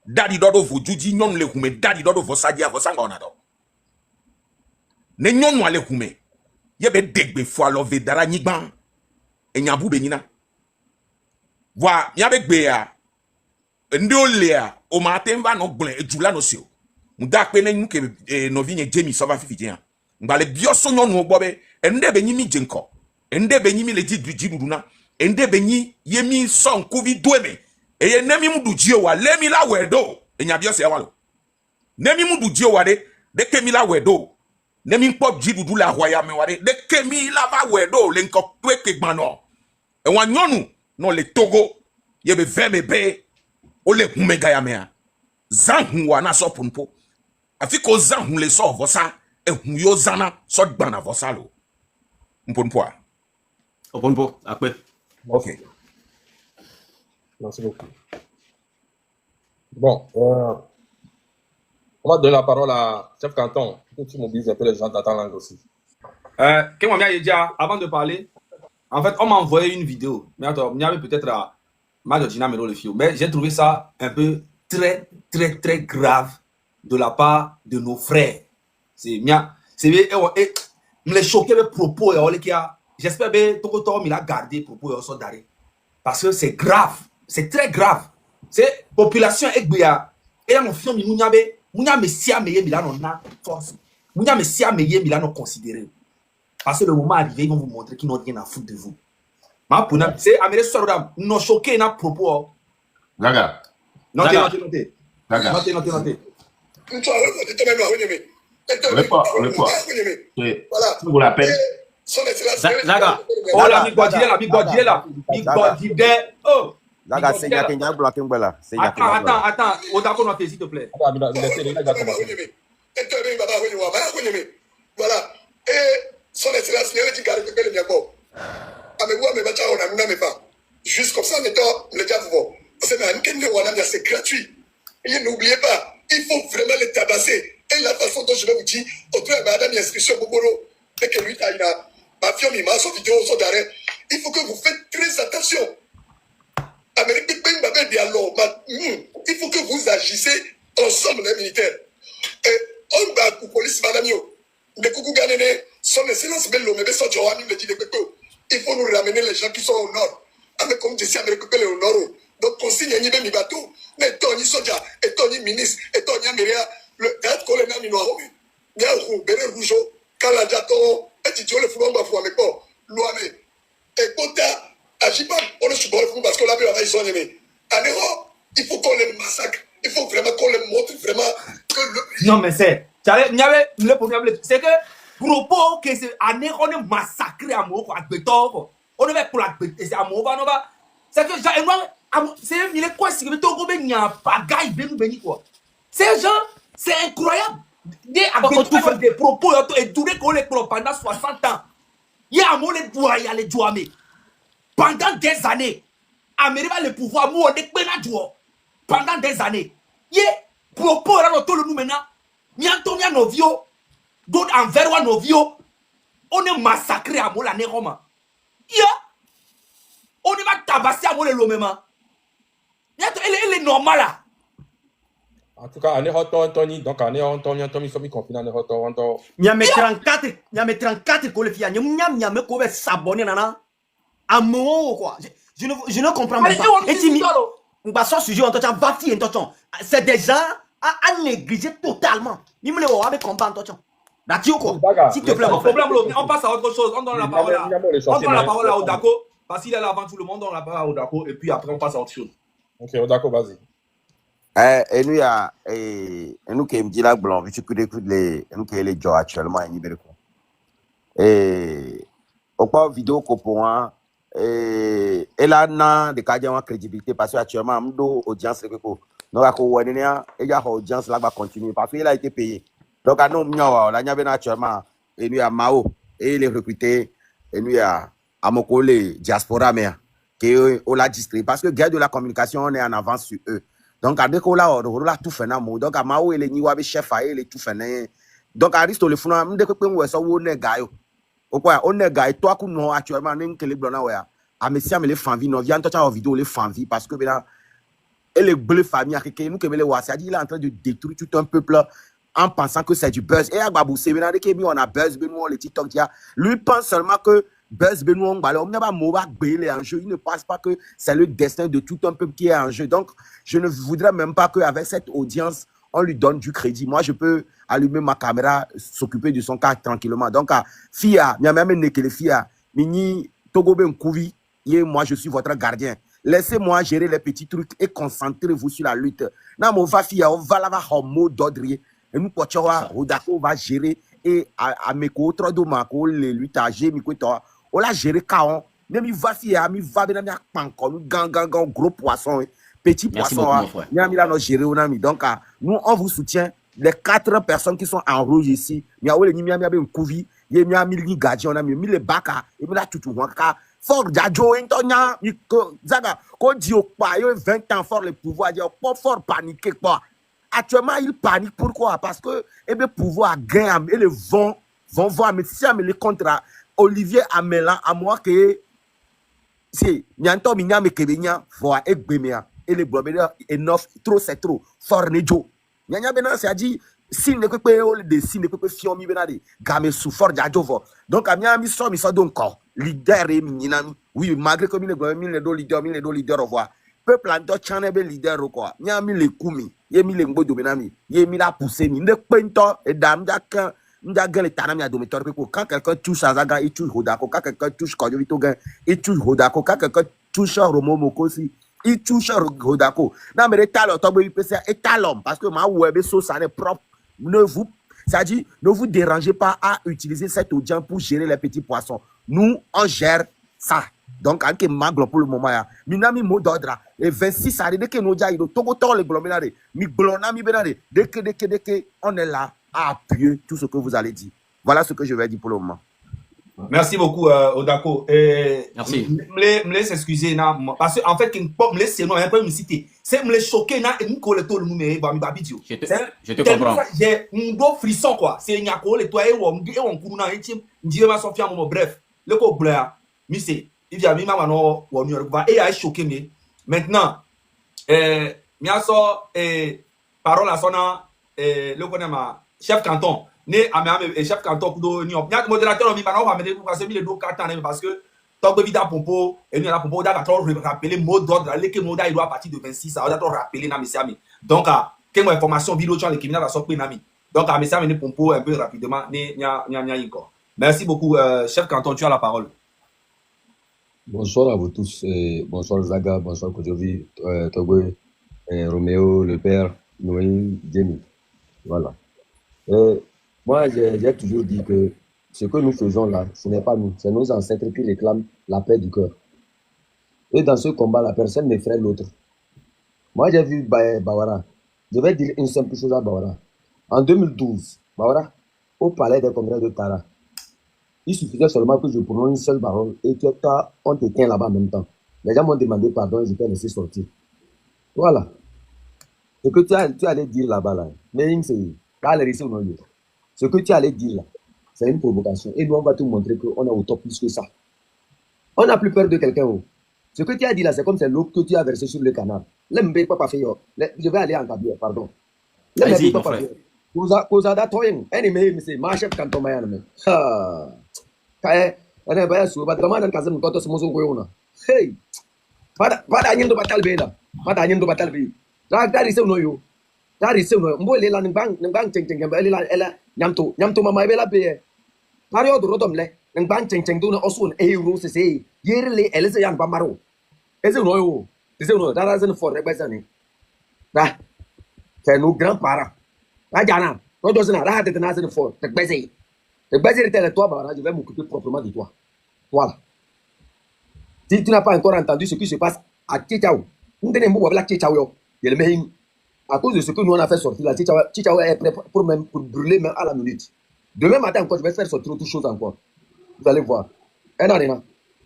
Daddy dodo vo juji nyonu le hume. Daddy dodo vo sadia vo sanga onado. Ne nyonu ale hume. Yebe degbe fo alove dara nyigban. Enyabu be nyina. Wa miabe gbe a. Ndi ole a. O ma atemba no gble ejula no sio. Muda pe ne nuke no vinye Jamie sova fifi Mbale bioso nyonu ogbobe. Ende be nyimi jenko. Ende be nyimi leji dujiduduna. Ende be nyi yemi son kuvi dueme. Eye nemi mudu jio wa lemi la wedo. Enya biose walo. Nemi mudu jio wa de kemi la wedo. Nemi pop jidudu la hoya me wa de kemi la va wedo le nko kweke gbano. E wan nyonu no le Togo yebe veme be o le humega ya mea. Zan wa na so punpo. Afiko zan le so vosa e hun yo zana so gbana vosa lo. Mpunpo. Oponpo, après. OK. Merci beaucoup. Bon, on va donner la parole à Chef Canton. Tu mobilises un peu les gens dans ta langue aussi. Avant de parler, en fait, on m'a envoyé une vidéo. Mais attends, il y avait peut-être à Madjina Melo le fio. Mais j'ai trouvé ça un peu très, très, très grave de la part de nos frères. C'est bien. C'est bien. Me les choquer les propos. J'espère que Tokoto il a gardé les propos d'arrêt. Parce que c'est grave. C'est très grave. C'est population Egbea. Et là, mon film, Mounia Messia Meye Milano na force. Mounia Messia Meye Milano considéré. Parce que le moment arrivé, ils vont vous montrer qu'ils n'ont rien à foutre de vous. C'est Amérique Sorodam. Nous choqué na propos. Zaga. Notez. Zaga. Notez. Voilà. Vous l'appelez. Zaga. Oh la Big Godile là. Oh. Zaga, c'est Yakin Yabla Kimbala. Attends. Odako notez s'il te plaît. Voilà. Et son excellence, il dit garder le miabo. Juste comme ça, en étant le diable, c'est gratuit. Et n'oubliez pas, il faut vraiment les tabasser. Et la façon dont je vais vous dire, autour de madame, inscription, Boboro, dès que lui, il a ma fille, il m'a son vidéo, son d'arrêt. Il faut que vous faites très attention. Amérique, il faut que vous agissez ensemble, les militaires. Et on va pour police, madame, son excellence Bello, mais son Johanny le dit de Péto. Il faut nous ramener les gens qui sont au nord. Avec comme je sais, avec le au nord. Donc, consigne Nibe Mibato, mais Tony Soja, et Tony ministre, et Tony Améria, le théâtre colonel Minoaro, Niaou, Béré Rougeau, Kalajato, et Titio le Foulon Bafou avec quoi, Loame, et Kota, Ajiba, on est sur le fou parce qu'on l'a vu avant, ils sont aimés. En Europe, il faut qu'on les massacre. Il faut vraiment qu'on les montre vraiment que le. Non, mais c'est. C'est que propos que c'est à on est massacré à Moko, à Béton, on est pour la c'est à Mova Nova. C'est que c'est il est quoi si le Togo ben y a bagaille ben béni quoi. Ces gens, c'est incroyable. Des propos et tout les pendant 60 ans. Il y a un mot les doigts, il y a les doigts mais pendant des années, Amérique a le pouvoir, moi on est pendant des années. Il y a propos là dans tout le nous maintenant. Miantonia novio, d'autres envers novio, on est massacré à Mola Néroma. On est tabassé à Mola Lomema. Elle est normale là. En tout cas, on est Anthony, donc on est Anthony, sommes confinés, on est Il y a mes 34 collègues, il y a mes collègues s'abonner nana. À mon quoi. Je ne comprends pas. Et tu me sur sujet, on t'entend va fier, c'est des gens à négliger totalement. Ni me le voir avec combat en d'accord quoi. S'il te plaît, on passe à autre chose. On donne la parole à Odako parce qu'il est là avant tout le monde. On donne la parole à Odako et puis après on passe à autre chose. Ok, Odako, vas-y. Et nous, nous qui me dit là, blanc, je peux écouter nous qui les gens actuellement à Nibéreco. Et au pas vidéo qu'on pourra. Et là, non, des cas de crédibilité parce que actuellement, nous audience donc à quoi et il y a audience là va continuer parce qu'il a été payé. Donc à nous, là, il y a actuellement et nous à Mao et les recrutés et nous à Mokole diaspora mais qui on l'a distribué parce que guerre de la communication on est en avance sur eux. Donc à dès qu'on l'a tout fait n'amour donc à Mao et les niwabe chef et les tout fait donc à Aristo le fond dès que on voit ça on est gars au quoi on est gars toi qu'on actuellement n'est que les blancs ouais Messia me les familles, non, viens toi vidéo les familles parce que maintenant, et les bleu famille, nous que les voir, c'est-à-dire il est en train de détruire tout un peuple en pensant que c'est du buzz. Et à Babou, c'est maintenant que on a buzz, Benoît, les TikTok, lui pense seulement que buzz, Benoît, on ne va pas les en jeu. Il ne pense pas que c'est le destin de tout un peuple qui est en jeu. Donc, je ne voudrais même pas qu'avec cette audience, on lui donne du crédit. Moi, je peux allumer ma caméra, s'occuper de son cas tranquillement. Donc, Fia, Mini, Togo Ben Kouvi, moi, je suis votre gardien. Laissez-moi gérer les petits trucs et concentrez-vous sur la lutte. Non, mon va Fia, on va là-bas en mot d'ordre. Et nous, Rodako va gérer et à mes autres domako, les luttes à gérer, on l'a géré quand même il va Fia, il va bien à gang, gros poisson. Petit poisson, donc nous on vous soutient. Les 4 personnes qui sont en rouge ici, il y a un Kouvi, il y a un gardien, on a mis les baka, et puis là tout le monde. Fort Djadjo, Intonia, Zaga, quand dit au pas, il y a 20 ans fort le pouvoir, il y a pas fort paniqué quoi. Actuellement il panique pourquoi? Parce que le pouvoir gagne et le vont voir, mais si on les contre Olivier Amelan, à moi que c'est Nyanto Minyame Kebenya, voix et Bemea. Et les blobéliens, enough, trop c'est trop. Fort Nejo. Nyanya Bena, c'est à dire, si ne peut pas de si ne peut pas fier mi benade, game sous fort Djadjo. Donc, à mi so donc, leader et minami. Oui, malgré que le leader, au revoir. Peuple en d'autres channel leader, quoi. Nyami les koumi, yemi les mbo dobenami, yemi la poussé, mi ne pento, et dame d'akan. Quand quelqu'un touche à Zaga, il touche Hodako. Quand quelqu'un touche Kodjovito, il touche Hodako. Quand quelqu'un touche Romo Mokosi, il touche Hodako. Non, mais l'étalon, parce que ma web ça est propre. C'est-à-dire, ne vous dérangez pas à utiliser cette audience pour gérer les petits poissons. Nous, on gère ça. Donc, avec Maglo pour le moment, Minami Mododra, et 26 années, dès que nous avons Togo, les gloménades, mi blonami benade, dès que on est là à appuyer tout ce que vous allez dire. Voilà ce que je vais dire pour le moment. Merci beaucoup, Odako. Merci. Me laisse excuser, parce qu'en fait, me laisse non, un peu me citer. C'est me choquer, et me coller tout le monde, je te comprends. J'ai un gros frisson, quoi. C'est une colle, et toi, et on coule, et tu vas sortir un moment, bref. Le coup, bleu, mais c'est, il y a mis ma mano, ou et a choqué, mais maintenant, miaso, parole à son, le connaît chef canton. Né à chef canton pour nous il y a modérateur mi bana va me parce que les deux cartes parce que tant que vida pompo et nous la pompo da trop rappeler mot d'ordre les que moda il doit partir de 26 ça va trop rappeler na messiami donc quelle information vidéo sur les criminels va sortir nami donc à messiami ne pompo un peu rapidement nya encore. Merci beaucoup chef canton, tu as la parole. Bonsoir à vous tous, bonsoir Zaga, bonsoir Kodjovi, Togo, Roméo, le père, Noé, Jamie. Voilà. Moi, j'ai toujours dit que ce que nous faisons là, ce n'est pas nous, c'est nos ancêtres qui réclament la paix du cœur. Et dans ce combat, la personne n'effraie l'autre. Moi, j'ai vu Bawara. Je vais dire une simple chose à Bawara. En 2012, Bawara, au palais des congrès de Tara, il suffisait seulement que je prononce une seule parole et que toi, on te tient là-bas en même temps. Les gens m'ont demandé pardon et je t'ai laissé sortir. Voilà. Ce que tu allais dire là-bas, là, mais c'est... Ce que tu allais dire là, c'est une provocation. Et nous, on va te montrer qu'on est au top plus que ça. On n'a plus peur de quelqu'un. Ce que tu as dit là, c'est comme c'est l'eau que tu as versé sur le canal. Je vais aller en cabinet, pardon. Allez-y, mon frère. Kozada Toyen, ennemi, c'est ma chef quand on m'a amené. Hey, pas d'agneau de bataille béda. Pas d'agneau de bataille béda. Là, c'est un dari se no mbo le la ngbang cheng ba ela nyamto mama be la be mario do rodom le ngbang cheng do no osun e ru se yere le elese yan ba maro eze no yo eze no dara zen for e besa ni da c'est nos grands-parents la jana no do zena ra de na zen for te bese te toi ba je vais m'occuper proprement de toi voilà. Si tu n'as pas encore entendu ce qui se passe à Tchitchao, nous tenons beaucoup avec Tchitchao yo il me à cause de ce que nous on a fait sortir là, Tchitchao est prêt pour brûler même à la minute. Demain matin encore, je vais faire sortir autre chose encore. Vous allez voir.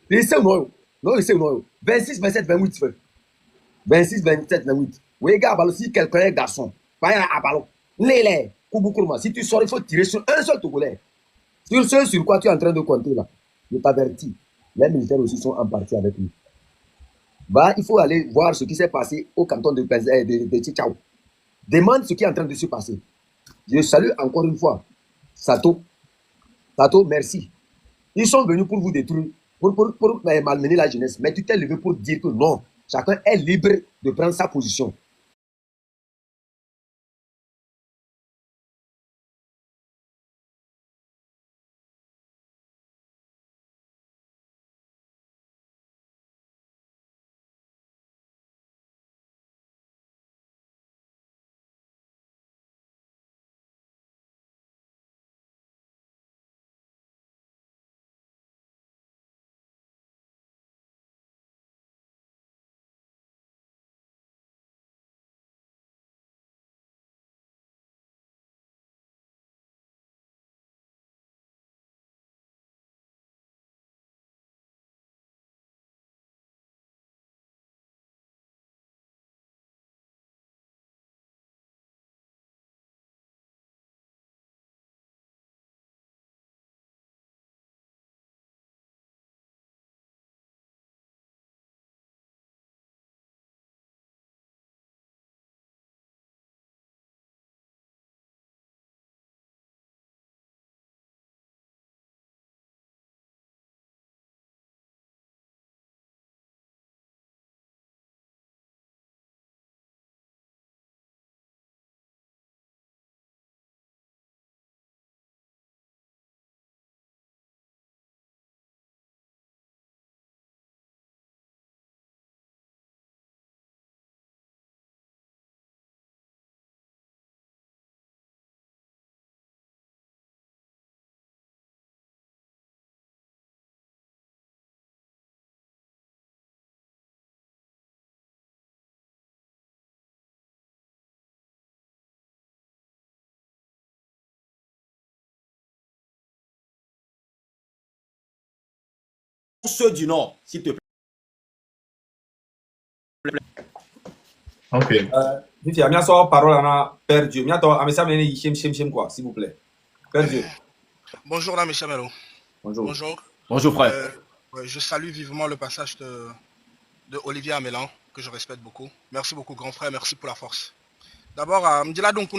Il sait non, il sait non. 26, 27, 28 feu. 26, 27, 28. Oui, gars, si quelqu'un est garçon, pas à ballon. Lélé, Kouboukourma, si tu sors, il faut tirer sur un seul Togolais. Sur ce sur quoi tu es en train de compter là, je t'avertis. Les militaires aussi sont en partie avec lui. Bah, il faut aller voir ce qui s'est passé au canton de Tchitchaou. Demande ce qui est en train de se passer. Je salue encore une fois Sato. Sato, merci. Ils sont venus pour vous détruire, pour malmener la jeunesse. Mais tu t'es levé pour dire que non, chacun est libre de prendre sa position. Ceux du Nord, s'il te plaît. Ok. Vifia, mia so parole ana Père Dieu. Mia to amesa mene yichem quoi, s'il vous plaît. Père Dieu. Bonjour, Dame Chamelo. Bonjour. Bonjour. Bonjour, frère. Ouais, je salue vivement le passage de Olivier Amélan, que je respecte beaucoup. Merci beaucoup, grand frère. Merci pour la force. D'abord, Mdila donc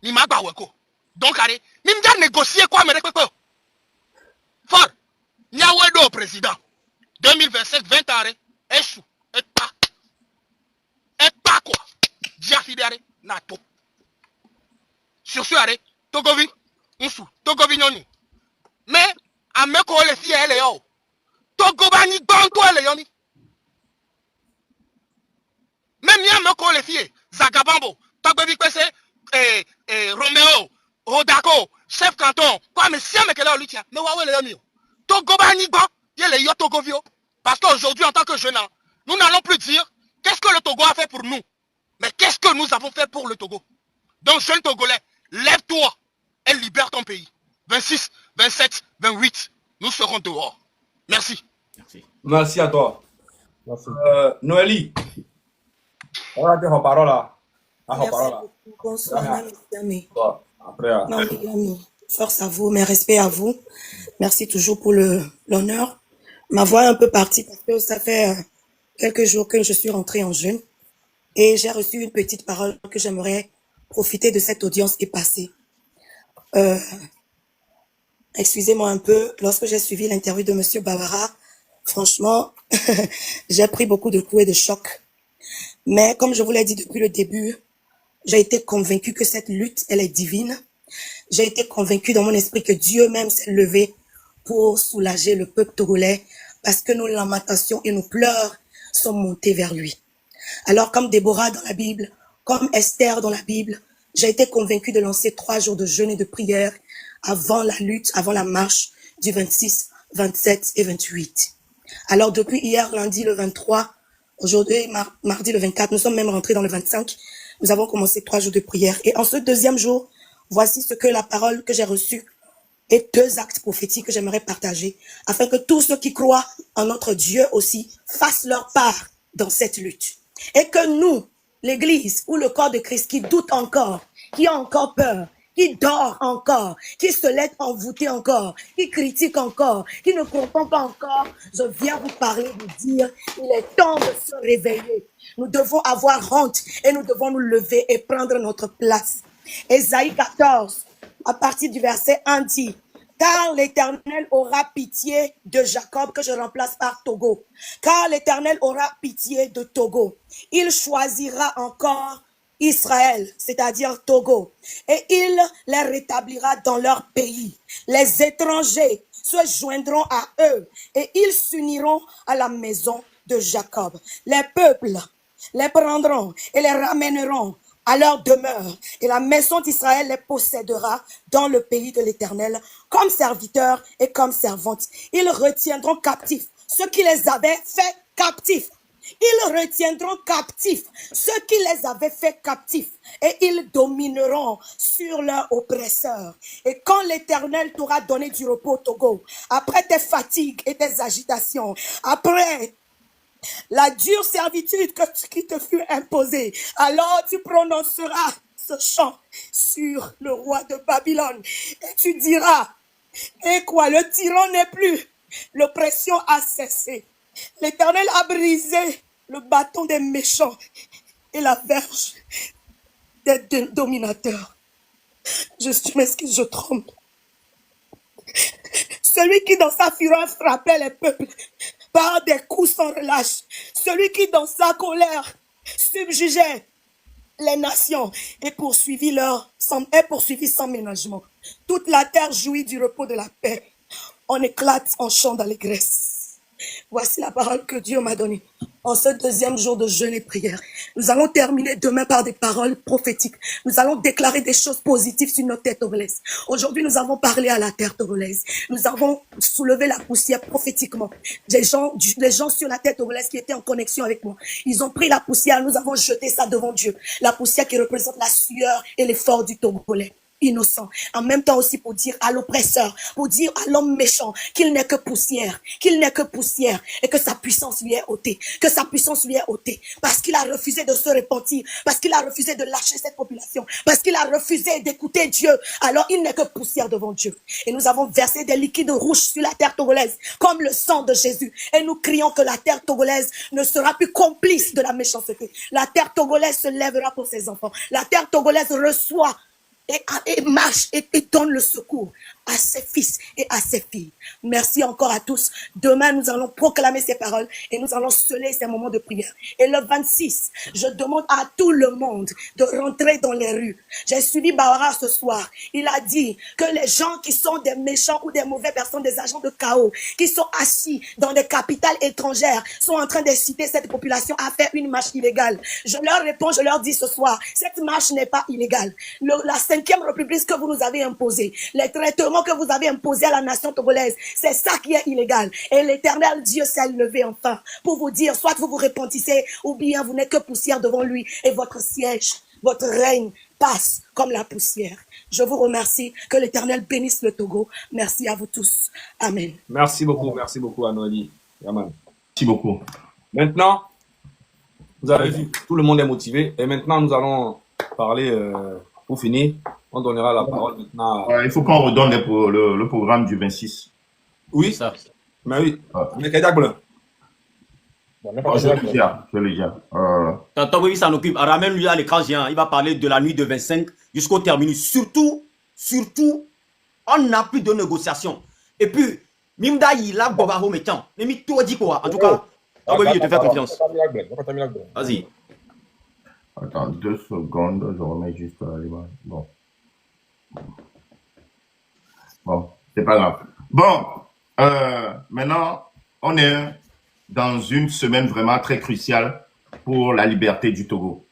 mi ma gba weko. Donc allez, mi m'da négocier quoi me rekoko. Fort. Nyawe do président. 2027 20 ans échou et pas quoi. Dia fidare na to. Sur ce arrêt, Togovi, Unsu, Togovi nyoni. Mais à me ko le fie ele yo. Togobani banto ele yoni. Même ya me ko le fie Zagabambo, Togovi pese Romeo, Rodako, chef canton, quoi mais si me kele olutia, me wa le yoni. Togobani ban, yele yo Togovio. Parce qu'aujourd'hui en tant que jeune, nous n'allons plus dire qu'est-ce que le Togo a fait pour nous, mais qu'est-ce que nous avons fait pour le Togo. Donc jeune Togolais, lève-toi et libère ton pays. 26, 27, 28, nous serons dehors. Merci. Merci à toi. Merci. Noélie, on va te la parole là. Merci beaucoup. Bonsoir, Nami. Après, Nami, force à vous, mes respects à vous. Merci toujours pour l'honneur. Ma voix est un peu partie parce que ça fait quelques jours que je suis rentrée en jeûne et j'ai reçu une petite parole que j'aimerais profiter de cette audience et passer. Excusez-moi un peu, lorsque j'ai suivi l'interview de Monsieur Bavara, franchement, j'ai pris beaucoup de coups et de chocs. Mais comme je vous l'ai dit depuis le début, j'ai été convaincue que cette lutte, elle est divine. J'ai été convaincue dans mon esprit que Dieu même s'est levé pour soulager le peuple togolais parce que nos lamentations et nos pleurs sont montés vers lui. Alors comme Déborah dans la Bible, comme Esther dans la Bible, j'ai été convaincue de lancer 3 jours de jeûne et de prière avant la lutte, avant la marche du 26, 27 et 28. Alors depuis hier, lundi le 23, aujourd'hui, mardi le 24, nous sommes même rentrés dans le 25, nous avons commencé 3 jours de prière. Et en ce deuxième jour, voici ce que la parole que j'ai reçue et 2 actes prophétiques que j'aimerais partager, afin que tous ceux qui croient en notre Dieu aussi fassent leur part dans cette lutte. Et que nous, l'Église ou le corps de Christ qui doute encore, qui a encore peur, qui dort encore, qui se laisse envoûter encore, qui critique encore, qui ne comprend pas encore, je viens vous parler, vous dire, il est temps de se réveiller. Nous devons avoir honte et nous devons nous lever et prendre notre place. Ésaïe 14, à partir du verset 1 dit, car l'Éternel aura pitié de Jacob, que je remplace par Togo. Car l'Éternel aura pitié de Togo. Il choisira encore Israël, c'est-à-dire Togo, et il les rétablira dans leur pays. Les étrangers se joindront à eux et ils s'uniront à la maison de Jacob. Les peuples les prendront et les ramèneront à leur demeure, et la maison d'Israël les possédera dans le pays de l'Éternel, comme serviteurs et comme servantes. Ils retiendront captifs ceux qui les avaient fait captifs. Ils retiendront captifs ceux qui les avaient fait captifs, et ils domineront sur leurs oppresseurs. Et quand l'Éternel t'aura donné du repos, Togo, après tes fatigues et tes agitations, après la dure servitude qui te fut imposée, alors tu prononceras ce chant sur le roi de Babylone. Et tu diras, et quoi, le tyran n'est plus, l'oppression a cessé. L'Éternel a brisé le bâton des méchants et la verge des dominateurs. Je m'excuse, je trompe. Celui qui dans sa fureur frappait les peuples par des coups sans relâche. Celui qui dans sa colère subjugeait les nations et poursuivit sans ménagement. Toute la terre jouit du repos de la paix. On éclate en chant d'allégresse. Voici la parole que Dieu m'a donnée en ce deuxième jour de jeûne et prière. Nous allons terminer demain par des paroles prophétiques. Nous allons déclarer des choses positives sur notre terre togolaise. Aujourd'hui, nous avons parlé à la terre togolaise. Nous avons soulevé la poussière prophétiquement. Les gens sur la terre togolaise qui étaient en connexion avec moi, ils ont pris la poussière. Nous avons jeté ça devant Dieu. La poussière qui représente la sueur et l'effort du Togolais innocent. En même temps aussi pour dire à l'oppresseur, pour dire à l'homme méchant qu'il n'est que poussière, et que sa puissance lui est ôtée, parce qu'il a refusé de se repentir, parce qu'il a refusé de lâcher cette population, parce qu'il a refusé d'écouter Dieu. Alors il n'est que poussière devant Dieu. Et nous avons versé des liquides rouges sur la terre togolaise, comme le sang de Jésus. Et nous crions que la terre togolaise ne sera plus complice de la méchanceté. La terre togolaise se lèvera pour ses enfants. La terre togolaise reçoit et marche et donne le secours à ses fils et à ses filles. Merci encore à tous. Demain, nous allons proclamer ces paroles et nous allons sceller ces moments de prière. Et le 26, je demande à tout le monde de rentrer dans les rues. J'ai suivi Bawara ce soir. Il a dit que les gens qui sont des méchants ou des mauvaises personnes, des agents de chaos, qui sont assis dans des capitales étrangères, sont en train d'inciter cette population à faire une marche illégale. Je leur réponds, je leur dis ce soir, cette marche n'est pas illégale. La 5e République que vous nous avez imposée, les traitements que vous avez imposés à la nation togolaise, c'est ça qui est illégal. Et l'Éternel Dieu s'est levé enfin pour vous dire, soit vous vous repentissez, ou bien vous n'êtes que poussière devant lui, et votre siège, votre règne passe comme la poussière. Je vous remercie. Que l'Éternel bénisse le Togo. Merci à vous tous. Amen. Merci beaucoup, Anoeli. Yaman. Merci beaucoup. Maintenant, vous avez vu, tout le monde est motivé. Et maintenant, nous allons parler, pour finir, on donnera la parole maintenant à... Il faut qu'on redonne le programme du 26. Oui, Ça. mais oui. Mais qu'est-ce Je le dis. Tonton Baby s'en occupe. Ramène-lui à l'écran géant. Il va parler de la nuit de 25 jusqu'au terminus. Surtout, on n'a plus de négociations. Et puis, Mimda, il a Bobaho méchant. Mais tout dit quoi? En tout cas, Tonton Baby, je te fais confiance. Vas-y. Attends 2 secondes, je remets juste l'image. Bon, c'est pas grave. Bon, maintenant, on est dans une semaine vraiment très cruciale pour la liberté du Togo.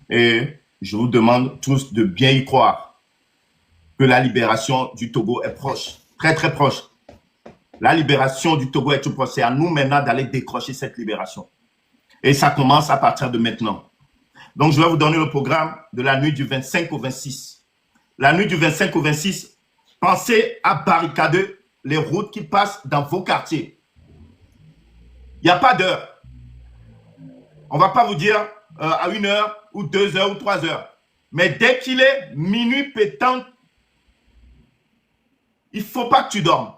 Et je vous demande tous de bien y croire que la libération du Togo est proche, très très proche. La libération du Togo est tout proche. C'est à nous maintenant d'aller décrocher cette libération. Et ça commence à partir de maintenant. Donc, je vais vous donner le programme de la nuit du 25 au 26. La nuit du 25 au 26, pensez à barricader les routes qui passent dans vos quartiers. Il n'y a pas d'heure. On ne va pas vous dire à 1 heure ou 2 heures ou 3 heures. Mais dès qu'il est minuit pétant, il ne faut pas que tu dormes.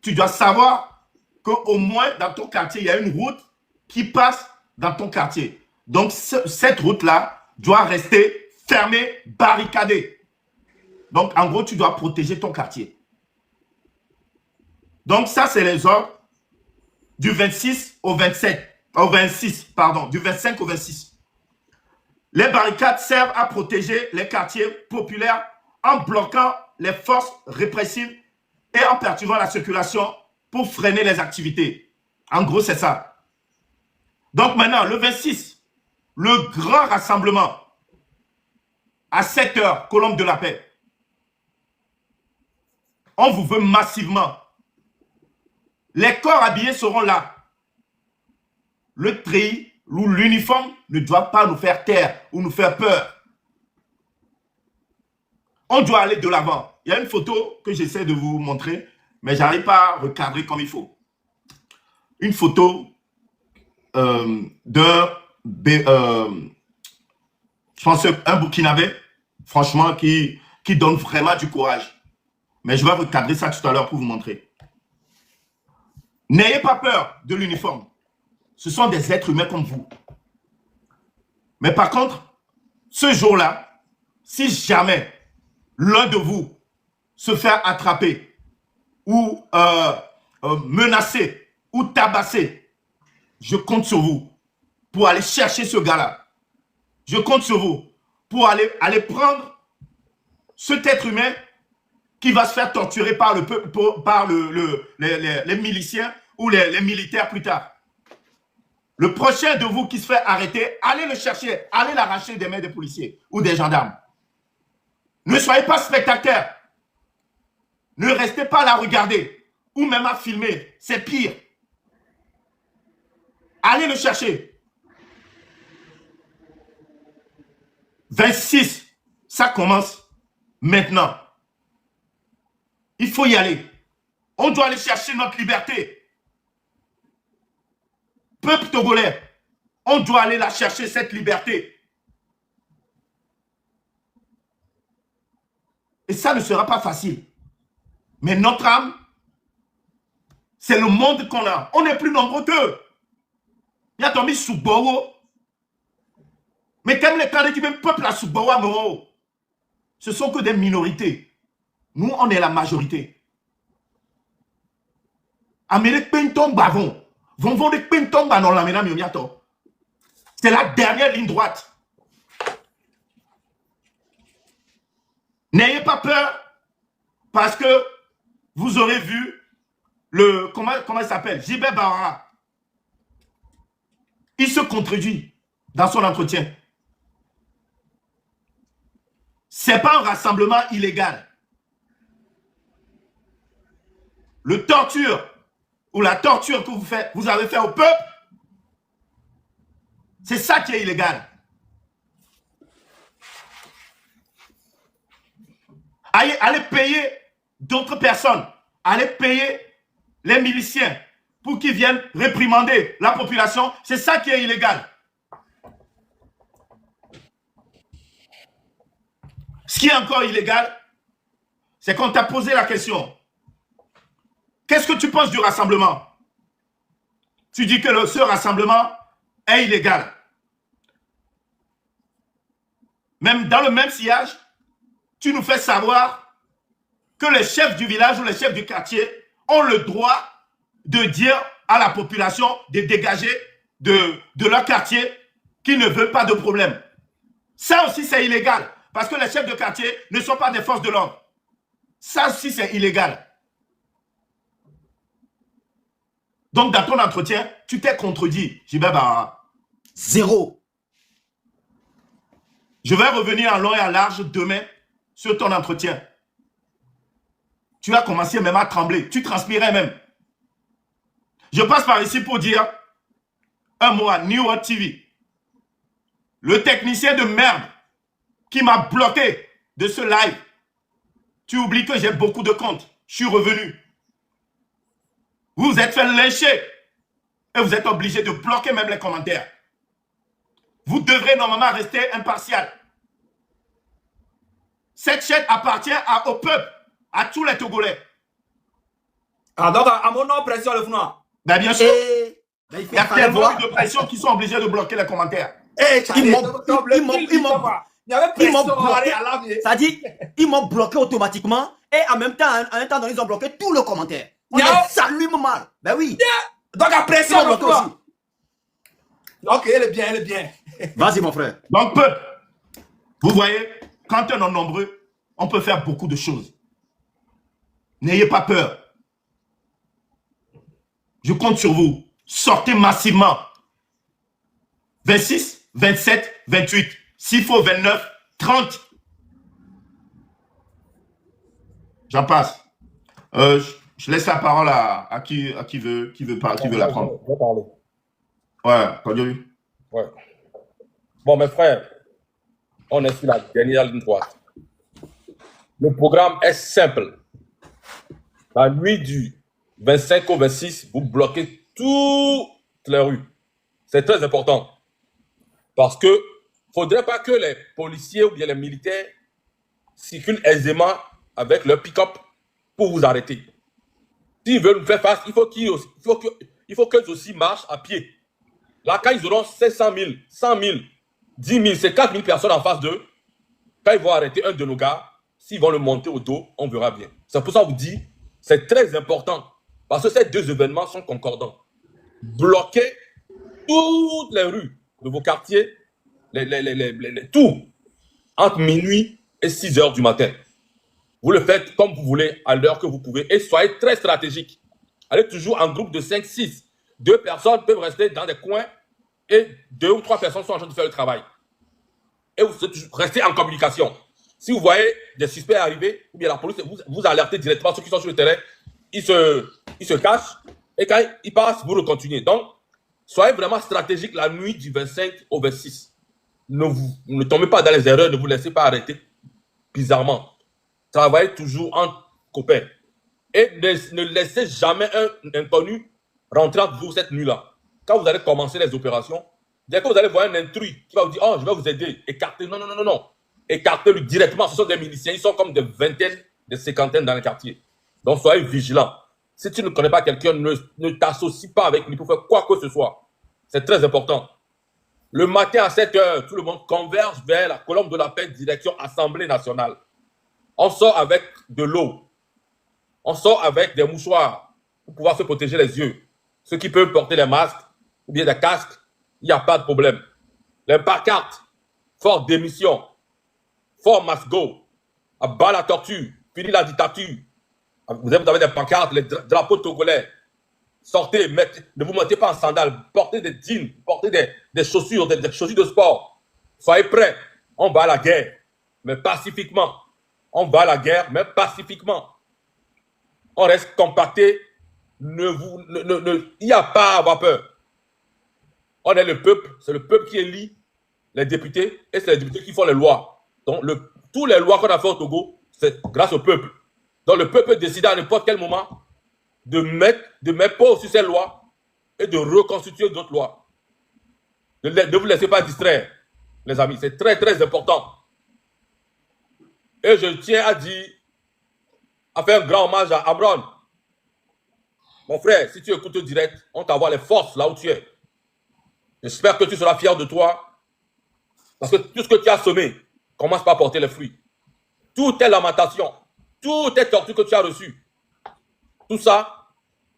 Tu dois savoir qu'au moins dans ton quartier, il y a une route qui passe dans ton quartier. Donc, cette route-là doit rester fermée, barricadée. Donc, en gros, tu dois protéger ton quartier. Donc, ça, c'est les ordres du 26 au 26, du 25 au 26. Les barricades servent à protéger les quartiers populaires en bloquant les forces répressives et en perturbant la circulation pour freiner les activités. En gros, c'est ça. Donc maintenant, le 26, le grand rassemblement à 7 heures, Colombe de la Paix. On vous veut massivement. Les corps habillés seront là. Le treillis ou l'uniforme ne doit pas nous faire taire ou nous faire peur. On doit aller de l'avant. Il y a une photo que j'essaie de vous montrer, mais je n'arrive pas à recadrer comme il faut. Une photo je pense un Burkinabé, franchement, qui donne vraiment du courage. Mais je vais recadrer ça tout à l'heure pour vous montrer. N'ayez pas peur de l'uniforme. Ce sont des êtres humains comme vous. Mais par contre, ce jour-là, si jamais l'un de vous se fait attraper ou menacer ou tabasser, je compte sur vous pour aller chercher ce gars-là. Je compte sur vous pour aller prendre cet être humain qui va se faire torturer par le peuple, par les miliciens ou les militaires plus tard. Le prochain de vous qui se fait arrêter, allez le chercher, allez l'arracher des mains des policiers ou des gendarmes. Ne soyez pas spectateurs. Ne restez pas là à regarder ou même à filmer. C'est pire. Allez le chercher. 26, ça commence maintenant. Il faut y aller. On doit aller chercher notre liberté. Peuple togolais, on doit aller la chercher, cette liberté. Et ça ne sera pas facile. Mais notre âme, c'est le monde qu'on a. On est plus nombreux qu'eux. Il y a tombé sous Bowo. Mais comme les cas du même peuple à sous Bowo, Ce sont que des minorités. Nous, on est la majorité. Amérique Pentong Bavon. Vont de Pentong Banon la mena miomiato. C'est la dernière ligne droite. N'ayez pas peur parce que vous aurez vu le, comment il s'appelle, J.B. Bawara. Il se contredit dans son entretien. C'est pas un rassemblement illégal. Le torture ou la torture que vous avez fait au peuple, c'est ça qui est illégal. Allez payer d'autres personnes, allez payer les miliciens pour qu'ils viennent réprimander la population, c'est ça qui est illégal. Ce qui est encore illégal, c'est qu'on t'a posé la question. Qu'est-ce que tu penses du rassemblement? Tu dis que ce rassemblement est illégal. Même dans le même sillage, tu nous fais savoir que les chefs du village ou les chefs du quartier ont le droit de dire à la population de dégager de leur quartier qui ne veulent pas de problème. Ça aussi, c'est illégal. Parce que les chefs de quartier ne sont pas des forces de l'ordre. Ça aussi, c'est illégal. Donc, dans ton entretien, tu t'es contredit, J.B. Bawara. Zéro. Je vais revenir en long et en large demain sur ton entretien. Tu as commencé même à trembler. Tu transpirais même. Je passe par ici pour dire un mot à New World TV. Le technicien de merde qui m'a bloqué de ce live. Tu oublies que j'ai beaucoup de comptes. Je suis revenu. Vous vous êtes fait lyncher et vous êtes obligé de bloquer même les commentaires. Vous devrez normalement rester impartial. Cette chaîne appartient au peuple, à tous les Togolais. Ah, donc, à mon nom, pression le fou. Ben, bien sûr. Il y a tellement de pression qui sont obligés de bloquer les commentaires. Ils m'ont bloqué automatiquement et en même temps, ils ont bloqué tout le commentaire. On s'allume mal. Ben oui. Donc, à pression le fou. Ok, elle est bien, elle est bien. Vas-y, mon frère. Donc, peuple, vous voyez, quand on est nombreux, on peut faire beaucoup de choses. N'ayez pas peur. Je compte sur vous. Sortez massivement. 26, 27, 28. S'il faut 29, 30. J'en passe. Je laisse la parole à qui veut la prendre. Je vais parler. Ouais, Kodioui. Ouais. Bon, mes frères, on est sur la dernière ligne droite. Le programme est simple. La nuit du 25 au 26, vous bloquez toutes les rues. C'est très important. Parce que il ne faudrait pas que les policiers ou bien les militaires circulent aisément avec leur pick-up pour vous arrêter. S'ils veulent nous faire face, il faut qu'eux aussi marchent à pied. Là, quand ils auront 500 000, 100 000, 10 000, c'est 4 000 personnes en face d'eux, quand ils vont arrêter un de nos gars, s'ils vont le monter au dos, on verra bien. C'est pour ça que je vous dis, c'est très important. Parce que ces deux événements sont concordants. Bloquez toutes les rues de vos quartiers, tout, entre minuit et 6 heures du matin. Vous le faites comme vous voulez, à l'heure que vous pouvez, et soyez très stratégique. Allez toujours en groupe de 5, 6. 2 personnes peuvent rester dans des coins et 2 ou 3 personnes sont en train de faire le travail. Et vous restez en communication. Si vous voyez des suspects arriver, ou bien la police, vous alertez directement ceux qui sont sur le terrain, ils se cachent, et quand ils passent, vous le continuez. Donc, soyez vraiment stratégique la nuit du 25 au 26. Ne tombez pas dans les erreurs, ne vous laissez pas arrêter bizarrement. Travaillez toujours en copains. Et ne laissez jamais un inconnu rentrer entre vous cette nuit-là. Quand vous allez commencer les opérations, dès que vous allez voir un intrus qui va vous dire « Oh, je vais vous aider », écartez. Non, non, non, non, non. Écartez-le directement. Ce sont des miliciens. Ils sont comme des vingtaines, des cinquantaines dans le quartier. Donc, soyez vigilants. Si tu ne connais pas quelqu'un, ne t'associe pas avec lui pour faire quoi que ce soit. C'est très important. Le matin à 7 h, tout le monde converge vers la colonne de la paix, direction Assemblée nationale. On sort avec de l'eau. On sort avec des mouchoirs pour pouvoir se protéger les yeux. Ceux qui peuvent porter les masques ou bien des casques, il n'y a pas de problème. Les pancartes, fort démission, fort must go, à bas la torture, fini la dictature. Vous avez des pancartes, les drapeaux togolais. Sortez, ne vous mettez pas en sandales, portez des jeans, portez des chaussures, des chaussures de sport. Soyez prêts, on va à la guerre, mais pacifiquement. On va à la guerre, mais pacifiquement. On reste compacté, il n'y a pas à avoir peur. On est le peuple, c'est le peuple qui élit les députés et c'est les députés qui font les lois. Donc, tous les lois qu'on a fait au Togo, c'est grâce au peuple. Donc, le peuple décide à n'importe quel moment de mettre pause sur ces lois et de reconstituer d'autres lois. Ne vous laissez pas distraire, les amis. C'est très, très important. Et je tiens à faire un grand hommage à Amron. Mon frère, si tu écoutes le direct, on t'envoie les forces là où tu es. J'espère que tu seras fier de toi. Parce que tout ce que tu as semé commence par porter les fruits. Toutes tes lamentations, toutes tes tortures que tu as reçues, tout ça,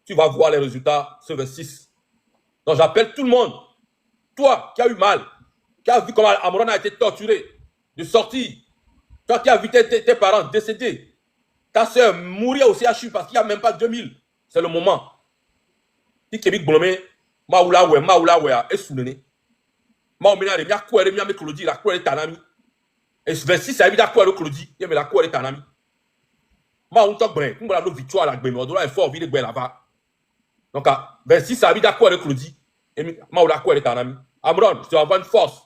tu vas voir les résultats ce 26. Donc j'appelle tout le monde, toi qui as eu mal, qui as vu comment Amron a été torturé, de sortir, toi qui as vu tes parents décédés, ta soeur mourir au CHU parce qu'il n'y a même pas 2000, c'est le moment. Ti kebik blomé, maoula et soulene. Maoumena de mia kouere mia me klodi la kouere tanami. Et 26 ça évite la kouere klodi, et me la kouere tanami. Maountok bre, kumba la victoire la gbe, odola est fort vide gbe là-bas. Donc 26 ça évite la kouere klodi, et maoula kouere tanami. Amron, je te envoie une force.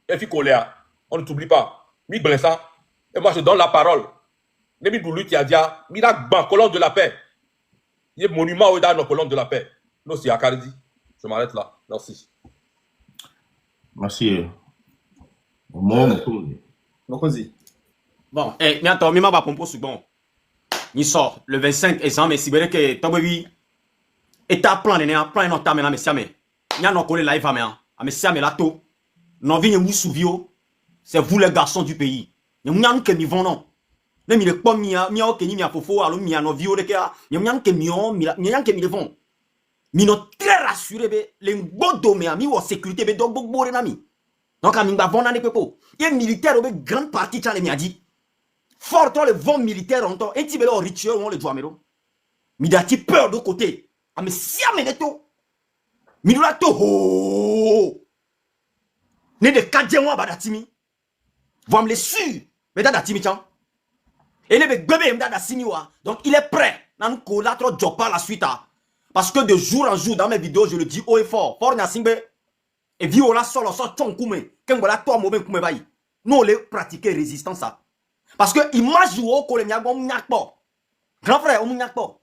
Et puis colère, on ne t'oublie pas. Mi blessant, et moi je donne la parole. Nemi Boulou qui a dit, Mira ban colonne de la paix. Il y a un monument où il y a nos colonnes de la paix. Non, c'est Akaridi. Je m'arrête là. Merci. Merci. Bon, bientôt, mi ma ba pompo bon. Ni sort le 25 exemple mais si bere que tobobi état plan plan no tamena me siame. Nya no kole live amea. Ame siame la to. Non vigne mu souvio. C'est vous les garçons du pays. Nya que mi vont non. Ne mi le pom mia o keni mia fofo alo mia no vio de ka. Nya que mi on nya que mi le vont. Mi no très rassuré be les bodo me ami wo sécurité be donc beaucoup na mi. Donc ami ba vona ne pepo. Et militaire be grande partie tcha le mi a dit. Fort le vent militaire en temps et ti be le rituel on le doit mero. Mi dati peur de côté. Ame siame neto. Mi do la to ho. Ne de kadjenwa ba datimi. Vous me le sûr. Mais datimi chan. Et les bébés m'da siniwa. Donc il est prêt. Nan ko la tro job par la suite. Parce que de jour en jour dans mes vidéos je le dis haut et fort. Fort na singbe. Et viola solo so chonkume. Kengola to mo ben kume bayi. Nous les pratiquer résistance ça. Parce que image ou ko le nyago nyakpo. Grand frère on nyakpo.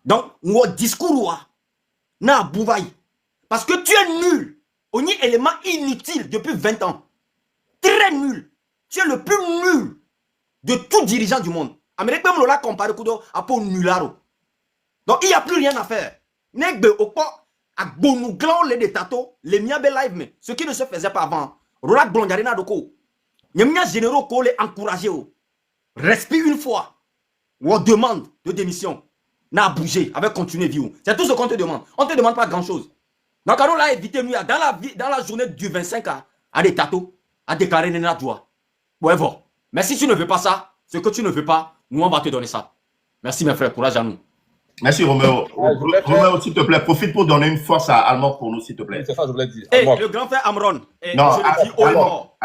Donc mon discours na bouvaille. Parce que tu es nul. On y élément inutile depuis 20 ans. Très nul. Tu es le plus nul de tout dirigeant du monde. Amérique même l'a comparé à pour nularo. Donc il n'y a plus rien à faire. Negbe okpa à bonou glan les détato les miabe live mais ce qui ne se faisait pas avant. Rola blondarina doko. Nyamia généraux ko les encourager. Respire une fois. On demande de démission. N'a bougé avec continuer vivre. C'est tout ce qu'on te demande. On te demande pas grand chose. Donc on l'a évité nous dans la journée du 25 à des tatos à déclarer nena joie. Whatever. Mais si tu ne veux pas ça, ce que tu ne veux pas, nous on va te donner ça. Merci mes frères, courage à nous. Merci Roméo. Roméo, s'il te plaît, profite pour donner une force à Almok pour nous, s'il te plaît. C'est ça, je voulais dire. Et le grand frère Amron. Non, je le dis haut et fort.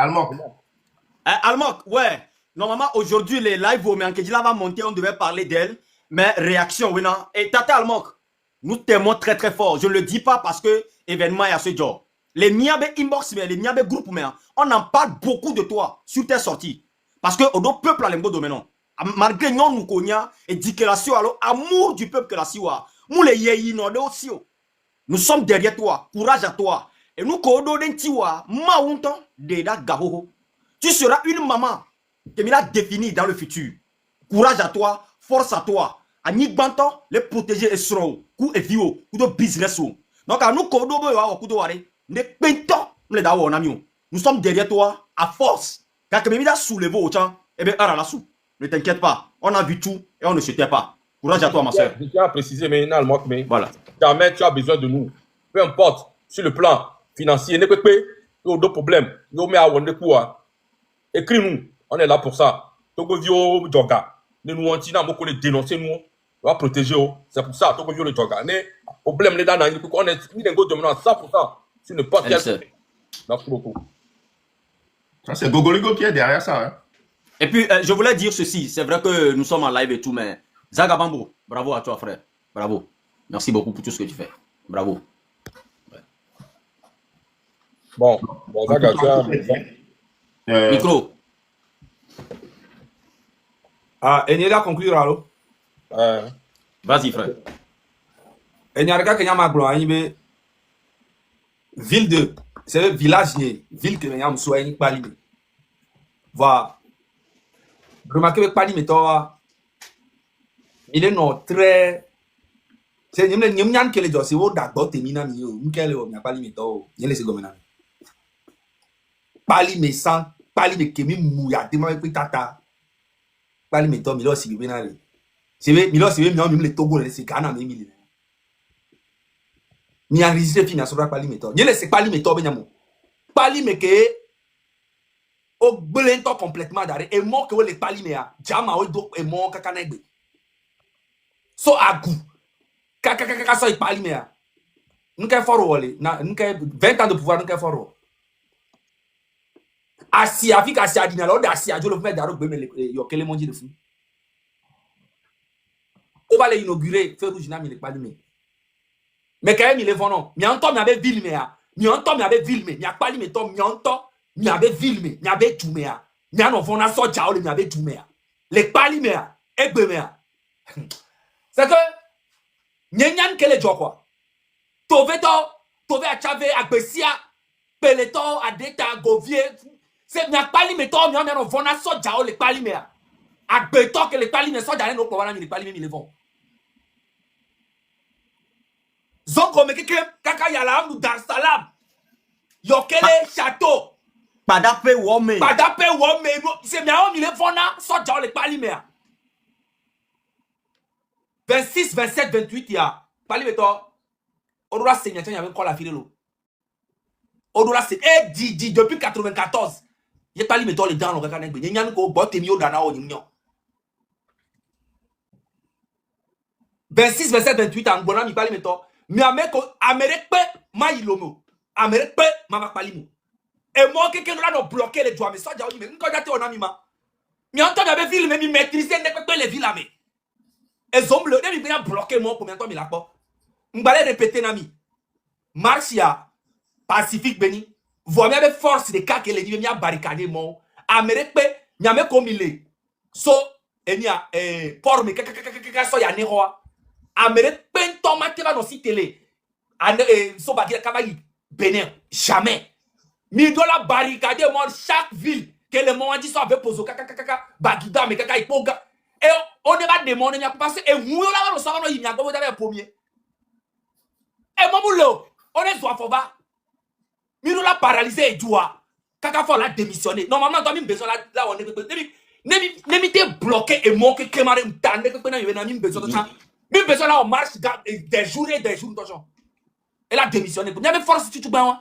Almok, ouais. Normalement, aujourd'hui, les lives où Meankedila va monter, on devait parler d'elle. Mais réaction, oui, non. Et Tata Almok, nous t'aimons très très fort. Je ne le dis pas parce que événement est à ce genre. Les miabe inbox, mais les miabe groupe, mais on en parle beaucoup de toi sur tes sorties. Parce que au peuple à l'embo domaine. Malgré nous, nous connaissons et dit que la siwa, amour du peuple que la siwa. Nous les yeyi non de aussi. Nous sommes derrière toi. Courage à toi. Et nous kodo den tiwa maunton de da gahoho. Tu seras une maman qui m'a défini dans le futur. Courage à toi, force à toi. Ani banton les protéger et seront coup et vio coup de business. Donc à nous kodo boyo coup de ware. Ne penton le dawo namio. Nous sommes derrière toi à force. Car que me da soulever au champ et bien ara la sou. Ne t'inquiète pas. On a vu tout et on ne se tait pas. Courage à toi, ma soeur. Je tiens à préciser maintenant, mais voilà. Jamais tu as besoin de nous. Peu importe, sur le plan financier, il y a d'autres problèmes. Écris-nous, on est là pour ça. Togo Vio Djoga. Nous, on les dénoncer, nous, on va protéger. C'est pour ça, Togo Vio le Djoga. Mais problème, les dans on est mis go dominant 100% sur n'importe quel. Merci beaucoup. Ça, c'est Gogoligo qui est derrière ça. Hein. Et puis, je voulais dire ceci. C'est vrai que nous sommes en live et tout, mais Zagabambo, bravo à toi, frère. Bravo. Merci beaucoup pour tout ce que tu fais. Bravo. Ouais. Bon Zaga, tu as... Micro. Ah, Enyela conclure alors. Vas-y, frère. Enyarga Kenyama Blanc, ville de, c'est le village, ville que Kenyam soit une pali. Voilà. Remarquez que pali méthode, il est non très. C'est Nyamyan que les gens, c'est au d'accord, t'es mina mio, Mikel, on n'a pas limité, il est gomena. Pali me sang, pali me kemi mouya, t'es mal tata. Pali me tom, il a aussi bien. C'est vrai, il a aussi bien, même les Togo, c'est Ghana, mais il est. Mi enregistré fini sur pali me tom. Il est pali me tom, benyamo. Pali me ke, au blento complètement d'arrêt, et moi que les pali me a, jama o do, et moi kakanegbe. So agou. Kaka so ipali mea. Nunca foro wale. Nunca 20 ans de pouvoir nunca foro. Asia fika asia dina lo da asia jo le fait daro gbe me yo kele monji de fou. On va les inaugurer feu rouge na mi le pali me. Mais quand même il est vono. Mi anto mi abe ville mea. Mi anto mi abe ville me. Mi akpali me to mi anto mi abe ville me. Mi abe tu mea. Mi ano vona so ja o le mi abe tu mea. Le pali mea. Egbe mea. C'est que Nyenyan kele jokwa. Tove a chave a besia. Peleto a deta govie. C'est mia pali meto mia no vona so jao le pali mea. A beto que le pali me so jale no powana mi le pali mi le vont. Zonko me kaka yala amu Dar Salam. Yokele château. Padape wome. C'est mia mi le vona so jao le pali mea. 26, 27, 28, il y a. Pali meto. Odora Seigneur, il y avait encore la file. Odora Seigneur. Depuis 94. Il y a Pali meto les dents. Il y a un peu de mio dana au nimio. 26, 27, 28, en bonam, il pali meto. Mais Amérique, ma ilomo. Amérique, ma pali. Et moi, quelqu'un là, bloqué les doigts. Mais ça, j'ai dit, mais quand j'étais en amima. Mais en tant que ville, mais maîtriser les villes. Et zomble, il vient bloquer moi combien de temps il a pas. M'balé répéter nami. Marcia Pacifique Beni. Voyez avec force de cas que les niveaux barricadé mon. Amérique n'y a même comme il est. So et n'y a port mais so ya neroa. Amérique pento mateva no si télé. So bagira kavayi Bénin jamais. Mi dola barricadé mon chaque ville que le moment dit ça avait posé bagida mais kaka ipoga. Et on ne va demander parce que nous là on s'en va il y a comme vous premier. Et moi on est soit fova. Nous la paralysé et doit. Kaka faut la démissionner. Normalement toi même besoin là on est n'émité bloqué et mon que kémaré m'tande que na yena même besoin de ça. Même besoin là on marche des jours et des jours d'argent. Elle a démissionné. Il y avait force si tu ben.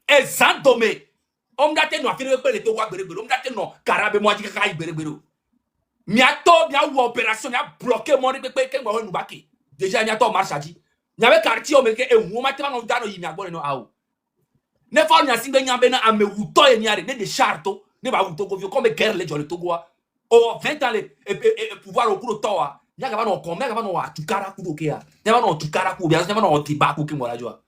Et sans dommer. On date no affaire que les to wa bere bere. On date no karabe moi dit ka bere bere. Miato mia ou opération mia bloqué mon que moi nous baki. Déjà miato marche a dit. Il y avait quartier au meke e wo matima no dano yi mia no awo. Ne fa nya singa nya be na ame wuto e niare ne de charto ne ba wuto ko comme guerre le jole togo o 20 ans le pouvoir au cours de temps nya ka ba no comme ka ba no atukara ku do ke ya. Ne ba no atukara ku bia ne ba no tiba ku ke mo la joa.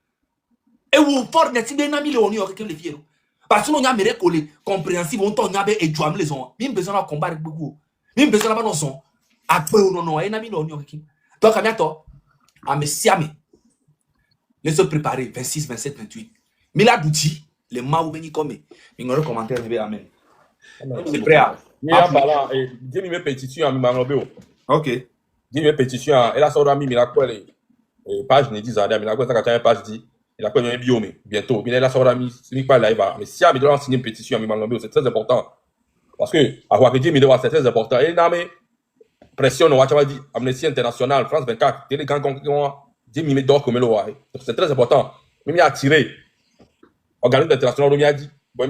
E wo for ne singa na million yo ke le fiero. Parce que nous nya mere ko le compréhensible on ton nya be e joam les on. Même besoin de combattre beaucoup. Même besoin de son après non et na mi no nyo ki. Donc amiato amesiame. Les autres préparés 26, 27, 28. Mila Douti, les maou veni comme il me commentaire amen. C'est prêt à. Mia bala et dis me pétition à mi manobeo. OK. Dis me pétition et la sora mi la quoi les page ne disent à mi la quoi ça quand page dit il a quoi un biome bientôt. Mais la sora mi c'est pas là il va mais si a mi doit signer une pétition à mi manobeo c'est très important. Parce que, à quoi que Dieu me dit, c'est très important. Et non, mais, pression, on va dire, Amnesty International, France 24, Télé Grand Concurrent, Dieu me dort comme le roi. C'est très important. Même il a tiré. Organisme international, on a dit, c'est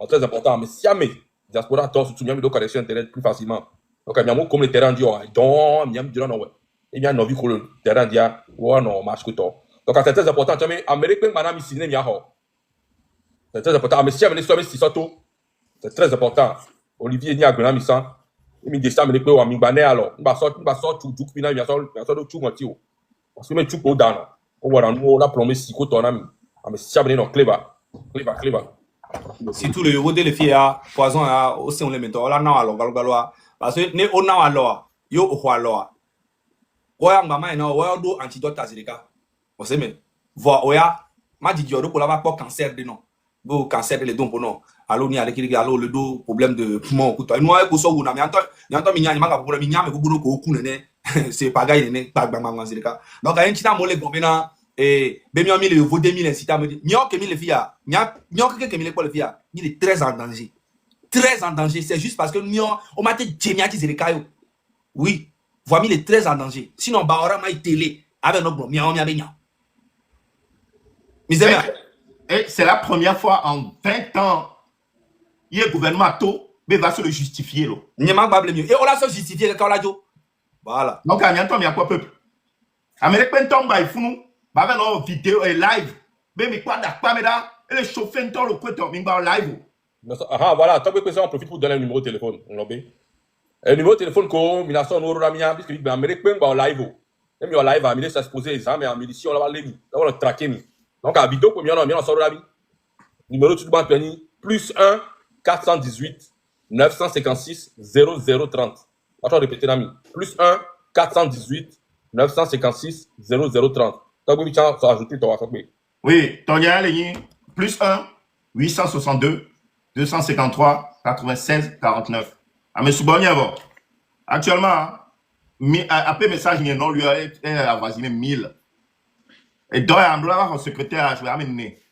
très important. Mais si jamais, diaspora, surtout, il y a des connexions Internet plus facilement. Donc, il y a comme le terrain dit, donc, il y a des gens, il y a que le terrain dit, non, marche que toi. Donc, c'est très important. Amérique, madame, ici, c'est très important. Mais si vous avez c'est très important. Olivier ni agona misa. Il me descend me ko ami bané alors. On va sortir tout final, il va sortir tout moitié. Parce que me tout dans. On va nous la promesse si ko ton ami. Mais si vous non clever. Si tout le rodé les filles à poison à aussi on les met là non alors galgaloa parce que ne on na alors yo o alors. Oya ngama ina oya do antidote azilika. On sait mais voir oya ma dit yo do pour la pas cancer de non. Bo cancer de les dons pour non. Allo ni aleki allo le do problème de poumon ko to no ko so wu na mi anto mi nya ma ka problème mi nya me ko buru ko ku ne c'est pas gay ne pas gbangba azilika. Donc ayen chita mo le gobena et ben mi le vaut 2000 incita me dit nyo ke mi le fia nyo ke mi le ko le fia il est très en danger c'est juste parce que nyo on m'a dit jemia ti zereka yo oui voix il est très en danger sinon ba ora ma télé avec no bro mi benya et c'est la première fois en 20 ans il y a un gouvernement tôt mais va se le justifier là nyema bable mieux et on l'a se justifier quand la jo voilà donc à mi quoi peuple Amérique pentomba il funu avec nos vidéos et live, mais quoi d'accord, mais là, et les chauffeurs ont le coup de minga live. Ah voilà, tant que ça on profite pour donner le numéro de téléphone, on l'a le numéro de téléphone qu'on il a son numéro là mia puisque il Amérique pentomba live. Même il live à midi ça se poser examen en médition là va les là on le traquer ni. Donc à vidéo combien on a sort là numéro tout banque plus 1 418 956 0030. Attends répéter l'ami. Plus 1 418 956 0030. Oui, Tonya Léni, plus 1 862 253 96 49. Ah, mais Soubogna, actuellement, après message, il non lui a avoisiné 1000. Et Doya, un secrétaire, je vais amener.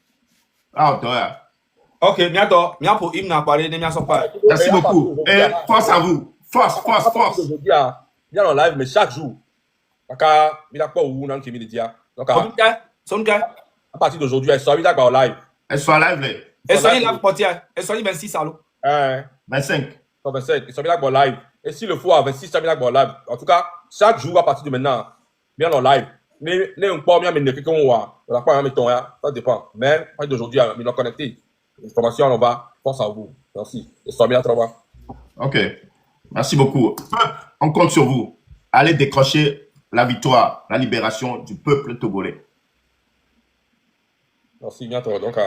Ah, Doya. Ok, bientôt, pour il n'a parlé de pas. Merci beaucoup. Et force à vous. Force. Il y a en live, mais chaque jour. Il a pas où non qui me dit. Donc, à partir d'aujourd'hui, elle soit d'accord live. Elle soit live. Elle soit live portière. Elle soit 26 allô. 25. 25. Elle soit d'accord live. Et si le faut à 26, ça d'accord live. En tout cas, chaque jour à partir de maintenant, bien en live. Mais on peut bien mener quelqu'un ou on pas mettons ça dépend. Mais à partir d'aujourd'hui, on est connecté. L'information on va. Force à vous. Merci. Et soit bien à travailler. Ok. Merci beaucoup. On compte sur vous. Allez décrocher la victoire, la libération du peuple togolais. Merci, bientôt. Donc,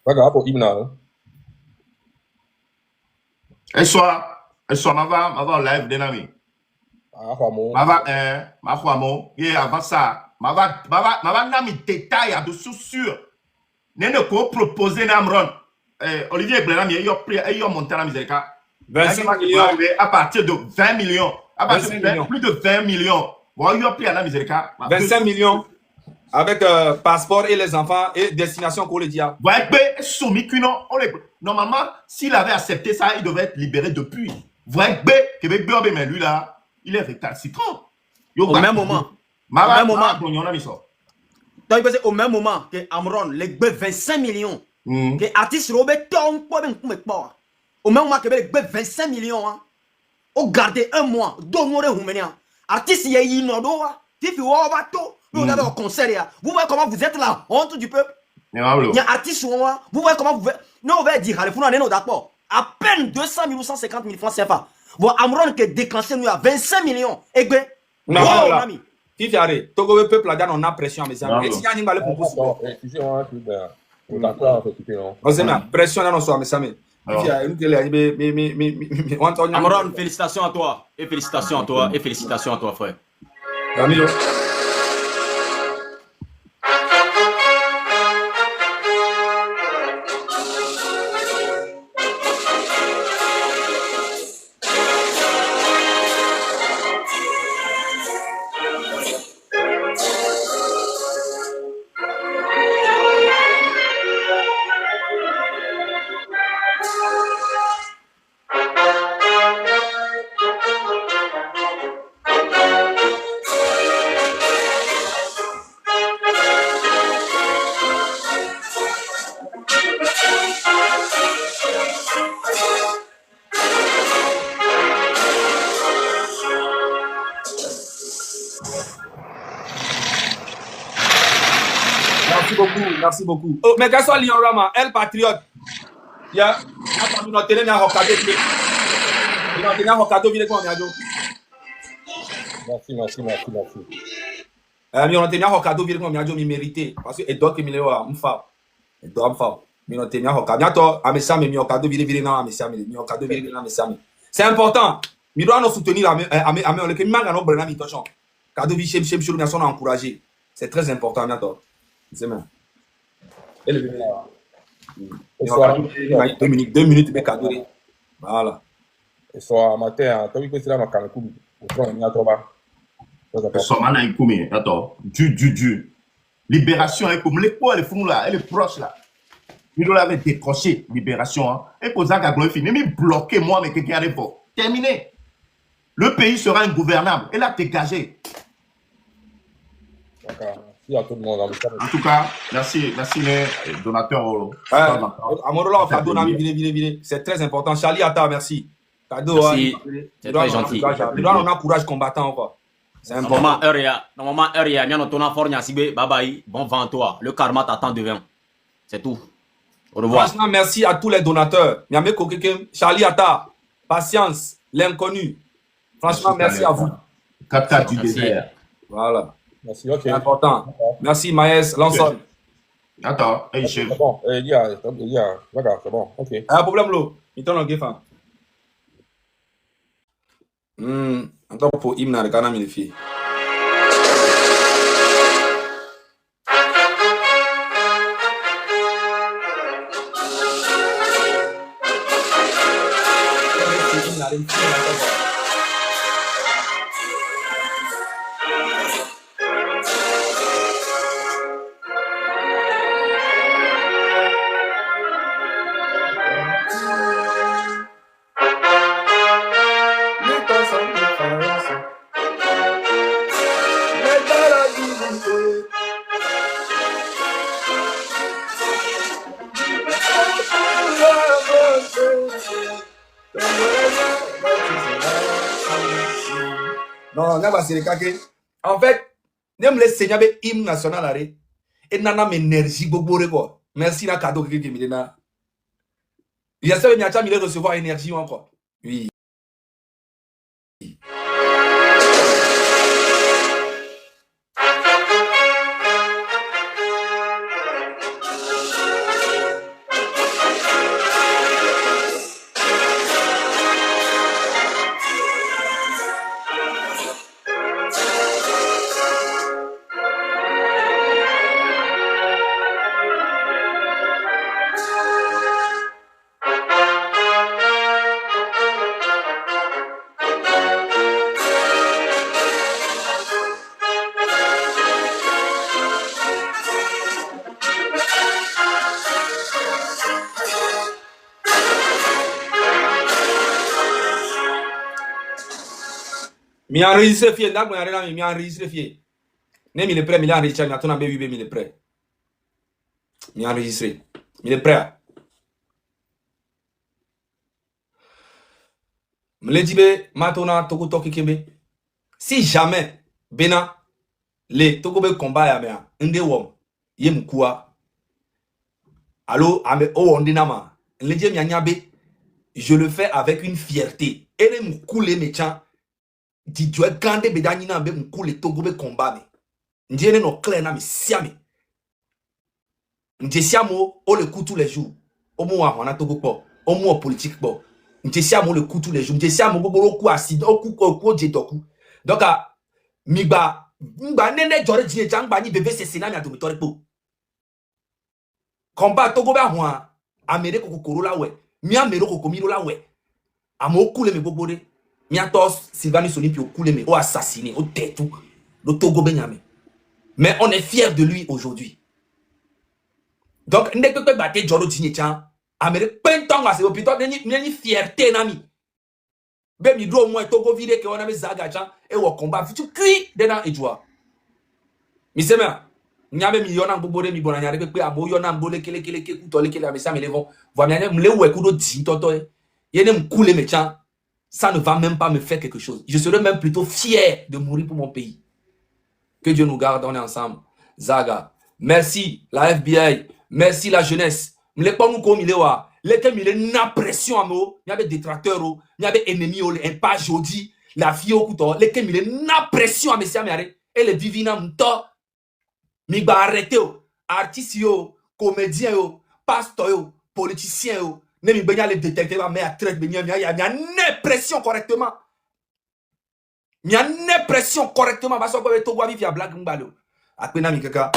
regarde pour Ibna. Et soit ma live d'ennemi. Et avant ça, ma nami détail à dessous sur. N'est-ce pas proposer Namron. Olivier Blenam, il y a monté la misère. 25 millions. À partir de 20 millions. À partir de plus de 20 millions. Il y a pris à la misère. 25 millions. Avec passeport et les enfants et destination qu'on le dit. Normalement, s'il avait accepté ça, il devait être libéré depuis. Mais lui là, il est récalcitrant. Au même moment. Donc, au même moment que Amron, les 25 millions, que artiste Robert Tom, au même moment que les 25 millions, au garder un mois, d'honorer Roumania. Artiste, il y a une ordre, si vous avez un concert, vous voyez comment vous êtes la honte du peuple. Il y a artiste, vous voyez comment vous. Non, on va dire, allez, vous n'en d'accord. À peine 200 000 ou 150 000 francs CFA. Bon, Amron qui est déclenché, nous, à 25 millions. Et bien, non, ami. Si tu arrêtes, Togo le peuple là-dedans, on a pression à mes amis. Et si il y a un pour vous, pression là, on soit mes amis. Amron, félicitations à toi. Et félicitations à toi. Et félicitations à toi, frère. Amigo. merci beaucoup. Oh, mais qu'est-ce que Lyon Rama, elle patriote. Ya, attends, nous tenons à Hokkaido. Nous tenons à Hokkaido, vile quoi, Miajo. Merci. Mi on tenons à Hokkaido, vile quoi, Miajo, mi mérité. Parce que et d'autres mi lewa, m'fa. Et d'autres m'fa. Mi on tenons à Hokkaido. Bientôt, amesa mi Hokkaido, vile non, amesa mi Hokkaido, vile non, amesa mi. C'est important. Mi doit nous soutenir le que mi manga no brena mi tochon. Kado vi chem chou mi son encourager. C'est très important bientôt. C'est même. Et le venir là. 2 minutes, mais cadeau. Voilà. Et soit matin, tu as vu que c'est là, ma canne, au front, il y a trop bas. Somana Nkoumé, attends, du. Libération, comme les poids, les fonds là, et les proches là. Il l'avait décroché, libération. Hein. Et pour ça, il fini, mais bloqué moi, mais quelqu'un arrive pas. Terminé. Le pays sera ingouvernable. Et là, dégagé. D'accord. Merci à tout le monde. En tout cas, merci les donateurs. Amorola, cadeau, c'est très important. Charlie Atta, merci. Cadeau, merci. C'est très gentil. Il doit en encourage combattant encore. C'est important. Normalement, il y a un autre fornia sibé, bye bye, bon vent à toi. Le karma t'attend devant. C'est tout. Au revoir. Franchement, merci à tous les donateurs. Charlie Atta, patience, l'inconnu. Franchement, merci à vous. Capta du désert. Voilà. Merci, ok. C'est important. Merci, Maës, l'ensemble. Attends, c'est bon. D'accord, c'est bon. Ok. Un problème, l'eau. Il t'en a un guéfin. Attends, pour Imna, le canam, il est fait. Non, en fait, même les seigneurs de hymne national, et nana énergie beaucoup. Merci na cadeau que tu me donnes. J'espère que tu vas recevoir énergie encore. Oui. Mi enregistré fier, là, mi enregistré fier. Nem il est prêt, mi l'a enregistré, mi a ton abbé, mi est prêt. Mi enregistré. Mi est prêt. Me le dit, matona, toko toki kembe. Si jamais, bena, le toko be combat ya mea, inde wom, ye mkua. Allo, ame o ondinama. Le dit, mi anyabe, je le fais avec une fierté. Et le mkoule méchant. Di joie grande bedani na be mkule togo be combat me ndiene no clair na me siame ndje siamo o le coup tous les jours o mo wa hona togo po o mo politique po ndje siamo le coup tous les jours ndje siamo gbogbo ku accident o ku je doku donc migba nene jore die jangba ni bebe sese na mi adomi tore po combat togo be ahwa amere kokoro la we mi amere kokomiro la we amo kule me gbogbo de Miatos, Sylvanie Sonipi au coulé, mais au assassiné, au tétou, le Togo Benyame. Mais on est fiers de lui aujourd'hui. Donc, n'est que battre Joro Tinechan, Amérique, pentang, c'est au plutôt d'une fierté, nami. Ben, il doit au moins Togo vide que on a mis Zagachan et au combat, tu cuis dedans et joie. Mais c'est bien. Nyame millionnaire bobore mi bona nyare pe abo yona mbole kele kutole kele amesa me levon. Voa miane mle we kudo di toto e. Yene mkoule mechan. Ça ne va même pas me faire quelque chose. Je serais même plutôt fier de mourir pour mon pays. Que Dieu nous garde, on est ensemble. Zaga, Merci la FBI, merci la jeunesse. M'le pas nous comme il est wa. Les que il na pression à mo, il y a des détracteurs, il y a des ennemis un pas jodi, la fille au couteau, les que il na pression à monsieur Amare et les divina m'to. Mi ba arrêter artiste yo, comédien yo, pasteur yo, politicien yo, ne mi benya les détecter mais à traite benya il y a une pression correctement. Il y a une pression correctement parce que to wa vivre blague mbalo. Apena mi kaka